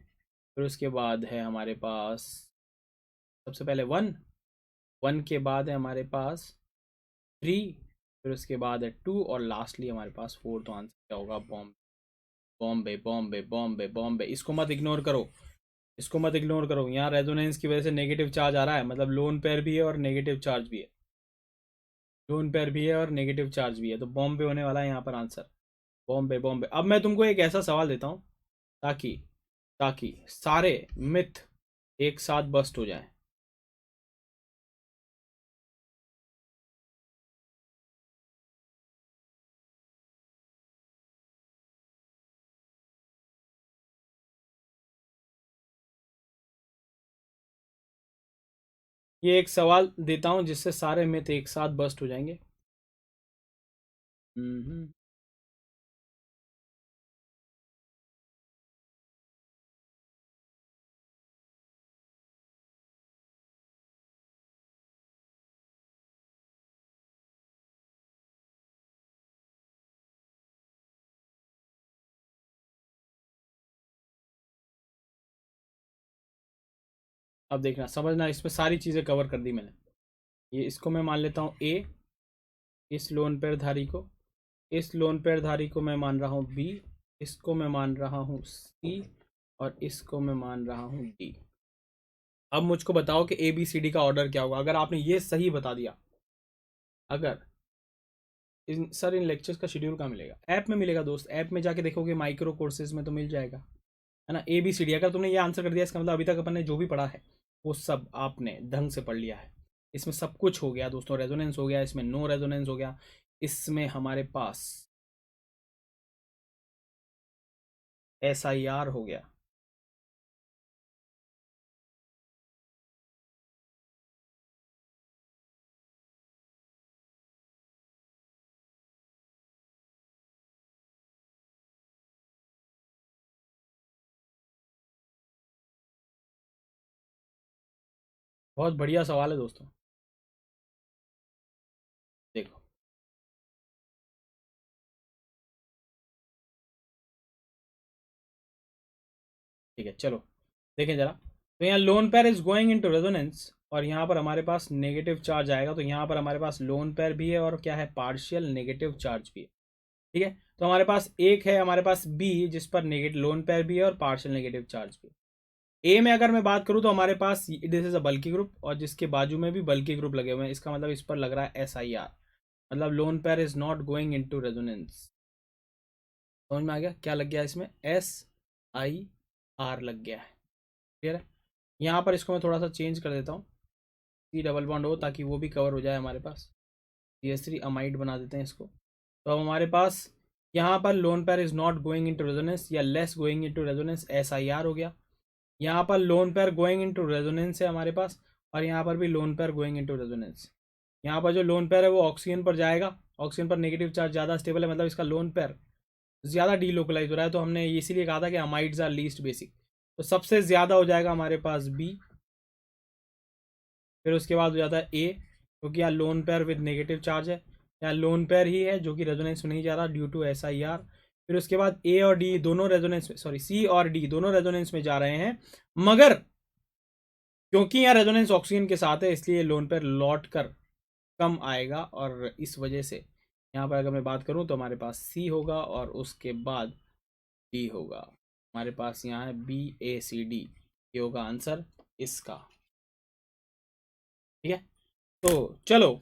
A: फिर उसके बाद है हमारे पास सबसे पहले 1, 1 के बाद है हमारे पास 3, फिर उसके बाद है 2, और लास्टली हमारे पास 4। तो आंसर क्या होगा, बॉम्बे, बॉम्बे, बॉम्बे, बॉम्बे, बॉम्बे। इसको मत इग्नोर करो, इसको मत इग्नोर करो। यहाँ रेजोनेंस की वजह से नेगेटिव चार्ज आ रहा है, मतलब लोन पेयर भी है और नेगेटिव चार्ज भी है, लोन पेयर भी है और नेगेटिव चार्ज भी है। तो बॉम्बे होने वाला है यहाँ पर आंसर, बॉम्बे, बॉम्बे। अब मैं तुमको एक ऐसा सवाल देता हूँ ताकि ताकि सारे मिथ एक साथ बस्ट हो जाए। ये एक सवाल देता हूँ जिससे सारे मिथ एक साथ बस्ट हो जाएंगे। हम्म, अब देखना, समझना, इसमें सारी चीज़ें कवर कर दी मैंने। ये इसको मैं मान लेता हूँ A, इस लोन पेयर धारी को, इस लोन पेयर धारी को मैं मान रहा हूँ B, इसको मैं मान रहा हूँ C, और इसको मैं मान रहा हूँ D। अब मुझको बताओ कि ABCD का ऑर्डर क्या होगा। अगर आपने ये सही बता दिया, अगर इन लेक्चर्स का शेड्यूल कहाँ मिलेगा, ऐप में मिलेगा दोस्त, ऐप में जाके देखोगे, माइक्रो कोर्सेज में तो मिल जाएगा। है ना। ए बी सी डी, अगर तुमने ये आंसर कर दिया इसका मतलब अभी तक अपन ने जो भी पढ़ा है वो सब आपने ढंग से पढ़ लिया है। इसमें सब कुछ हो गया दोस्तों, रेजोनेंस हो गया, इसमें नो रेजोनेंस हो गया, इसमें हमारे पास SIR हो गया। बहुत बढ़िया सवाल है दोस्तों। देखो, ठीक है, चलो देखें जरा। तो यहाँ loan pair is going into resonance, और यहाँ पर हमारे पास नेगेटिव चार्ज आएगा, तो यहाँ पर हमारे पास लोन पेयर भी है और क्या है, पार्शियल नेगेटिव चार्ज भी है। ठीक है, तो हमारे पास एक है, हमारे पास बी, जिस पर नेगेटिव लोन पेयर भी है और पार्शियल नेगेटिव चार्ज भी है। ए में अगर मैं बात करूं तो हमारे पास this is a bulky group, और जिसके बाजू में भी बल्की ग्रुप लगे हुए हैं, इसका मतलब इस पर लग रहा है SIR, मतलब lone pair is not going into resonance. समझ में आ गया क्या लग गया इसमें, SIR लग गया है। क्लियर है। यहाँ पर इसको मैं थोड़ा सा चेंज कर देता हूँ, C डबल बॉन्ड हो, ताकि वो भी कवर हो जाए हमारे पास। CH3 अमाइड बना देते हैं इसको। तो अब हमारे पास यहाँ पर lone pair is not going into resonance या less going into resonance, SIR हो गया। यहाँ पर lone pair going into resonance है हमारे पास, और यहाँ पर भी lone pair going into resonance. यहाँ पर जो लोन पेयर है वो ऑक्सीजन पर जाएगा, ऑक्सीजन पर नेगेटिव चार्ज ज़्यादा स्टेबल है, मतलब इसका लोन पेयर ज़्यादा डीलोकलाइज हो रहा है, तो हमने इसीलिए कहा था कि अमाइड्स आर लीस्ट बेसिक। तो सबसे ज़्यादा हो जाएगा हमारे पास बी, फिर उसके बाद हो जाता है ए, क्योंकि यहाँ loan pair with negative charge है, यहाँ लोन पेयर ही है जो कि रेजोनेंस में नहीं जा रहा ड्यू टू SIR। फिर उसके बाद ए और डी दोनों रेजोनेंस में, सॉरी सी और डी दोनों रेजोनेंस में जा रहे हैं, मगर क्योंकि यहाँ रेजोनेंस ऑक्सीजन के साथ है इसलिए लोन पेयर लौट कर कम आएगा, और इस वजह से यहाँ पर अगर मैं बात करूँ तो हमारे पास सी होगा और उसके बाद डी होगा। हमारे पास यहाँ है BACD, ये होगा आंसर इसका। ठीक है, तो चलो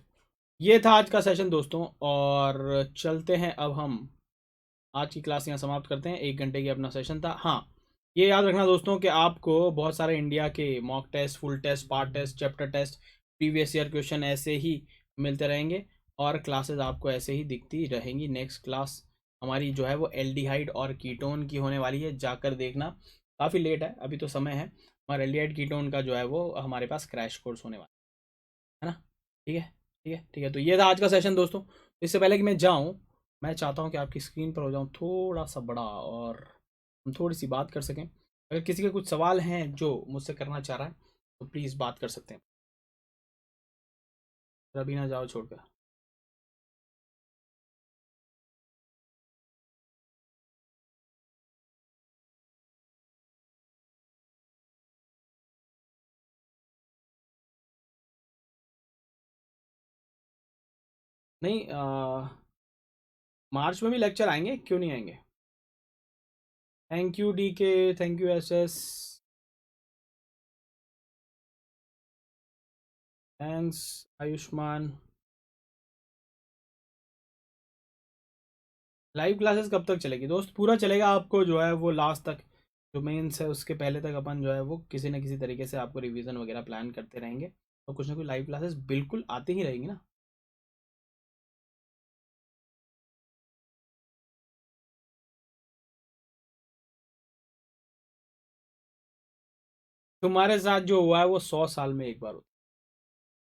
A: ये था आज का सेशन दोस्तों, और चलते हैं अब हम आज की क्लास यहाँ समाप्त करते हैं। 1 घंटे की अपना सेशन था। हाँ, ये याद रखना दोस्तों कि आपको बहुत सारे इंडिया के mock test, full test, part test, chapter test, previous year question ऐसे ही मिलते रहेंगे, और क्लासेस आपको ऐसे ही दिखती रहेंगी। नेक्स्ट क्लास हमारी जो है वो एल्डिहाइड और कीटोन की होने वाली है, जाकर देखना। काफ़ी लेट है, अभी तो समय है। हमारा एल्डिहाइड कीटोन का जो है वो हमारे पास क्रैश कोर्स होने वाला है ना। ठीक है, ठीक है, ठीक है। तो ये था आज का सेशन दोस्तों। इससे पहले कि मैं जाऊँ, मैं चाहता हूँ कि आपकी स्क्रीन पर हो जाऊँ थोड़ा सा बड़ा, और हम थोड़ी सी बात कर सकें। अगर किसी के कुछ सवाल हैं जो मुझसे करना चाह रहा है तो प्लीज़ बात कर सकते हैं। अभी ना जाओ छोड़कर। नहीं, मार्च में भी लेक्चर आएंगे, क्यों नहीं आएंगे। Thank you DK, thank you SS, thanks Ayushman. Live classes कब तक चलेगी दोस्त, पूरा चलेगा, आपको जो है वो लास्ट तक, जो मेंस है उसके पहले तक अपन जो है वो किसी न किसी तरीके से आपको रिवीजन वगैरह प्लान करते रहेंगे, और कुछ ना कुछ लाइव क्लासेस बिल्कुल आती ही रहेंगी ना। तुम्हारे साथ जो हुआ है वो 100 साल में एक बार होता है,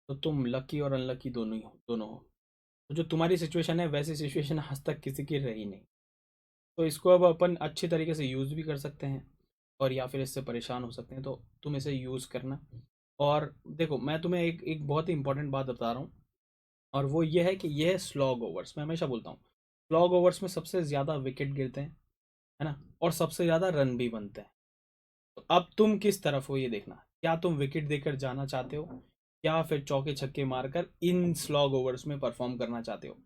A: तो तुम लकी और अनलकी दोनों ही हो, दोनों हो। तो जो तुम्हारी सिचुएशन है वैसी सिचुएशन आज तक किसी की रही नहीं, तो इसको अब अपन अच्छी तरीके से यूज़ भी कर सकते हैं, और या फिर इससे परेशान हो सकते हैं, तो तुम इसे यूज़ करना। और देखो, मैं तुम्हें एक एक बहुत ही इंपॉर्टेंट बात बता रहा हूँ, और वो ये है कि ये है स्लॉग ओवर्स। मैं हमेशा बोलता हूँ स्लॉग ओवर्स में सबसे ज़्यादा विकेट गिरते हैं, है ना, और सबसे ज़्यादा रन भी बनते हैं। तो अब तुम किस तरफ हो ये देखना, क्या तुम विकेट देकर जाना चाहते हो, या फिर चौके छक्के मारकर इन स्लॉग ओवर्स में परफॉर्म करना चाहते हो।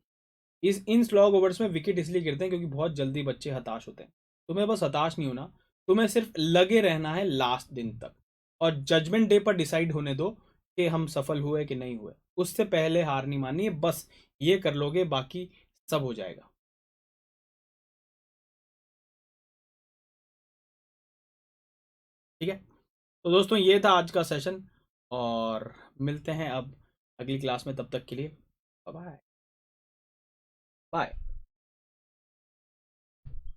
A: इस इन स्लॉग ओवर्स में विकेट इसलिए गिरते हैं क्योंकि बहुत जल्दी बच्चे हताश होते हैं। तुम्हें बस हताश नहीं होना, तुम्हें सिर्फ लगे रहना है लास्ट दिन तक, और जजमेंट डे पर डिसाइड होने दो कि हम सफल हुए कि नहीं हुए। उससे पहले हार नहीं माननी है, बस ये कर लोगे बाकी सब हो जाएगा। ठीक है, तो दोस्तों ये था आज का सेशन, और मिलते हैं अब अगली क्लास में, तब तक के लिए बाय बाय।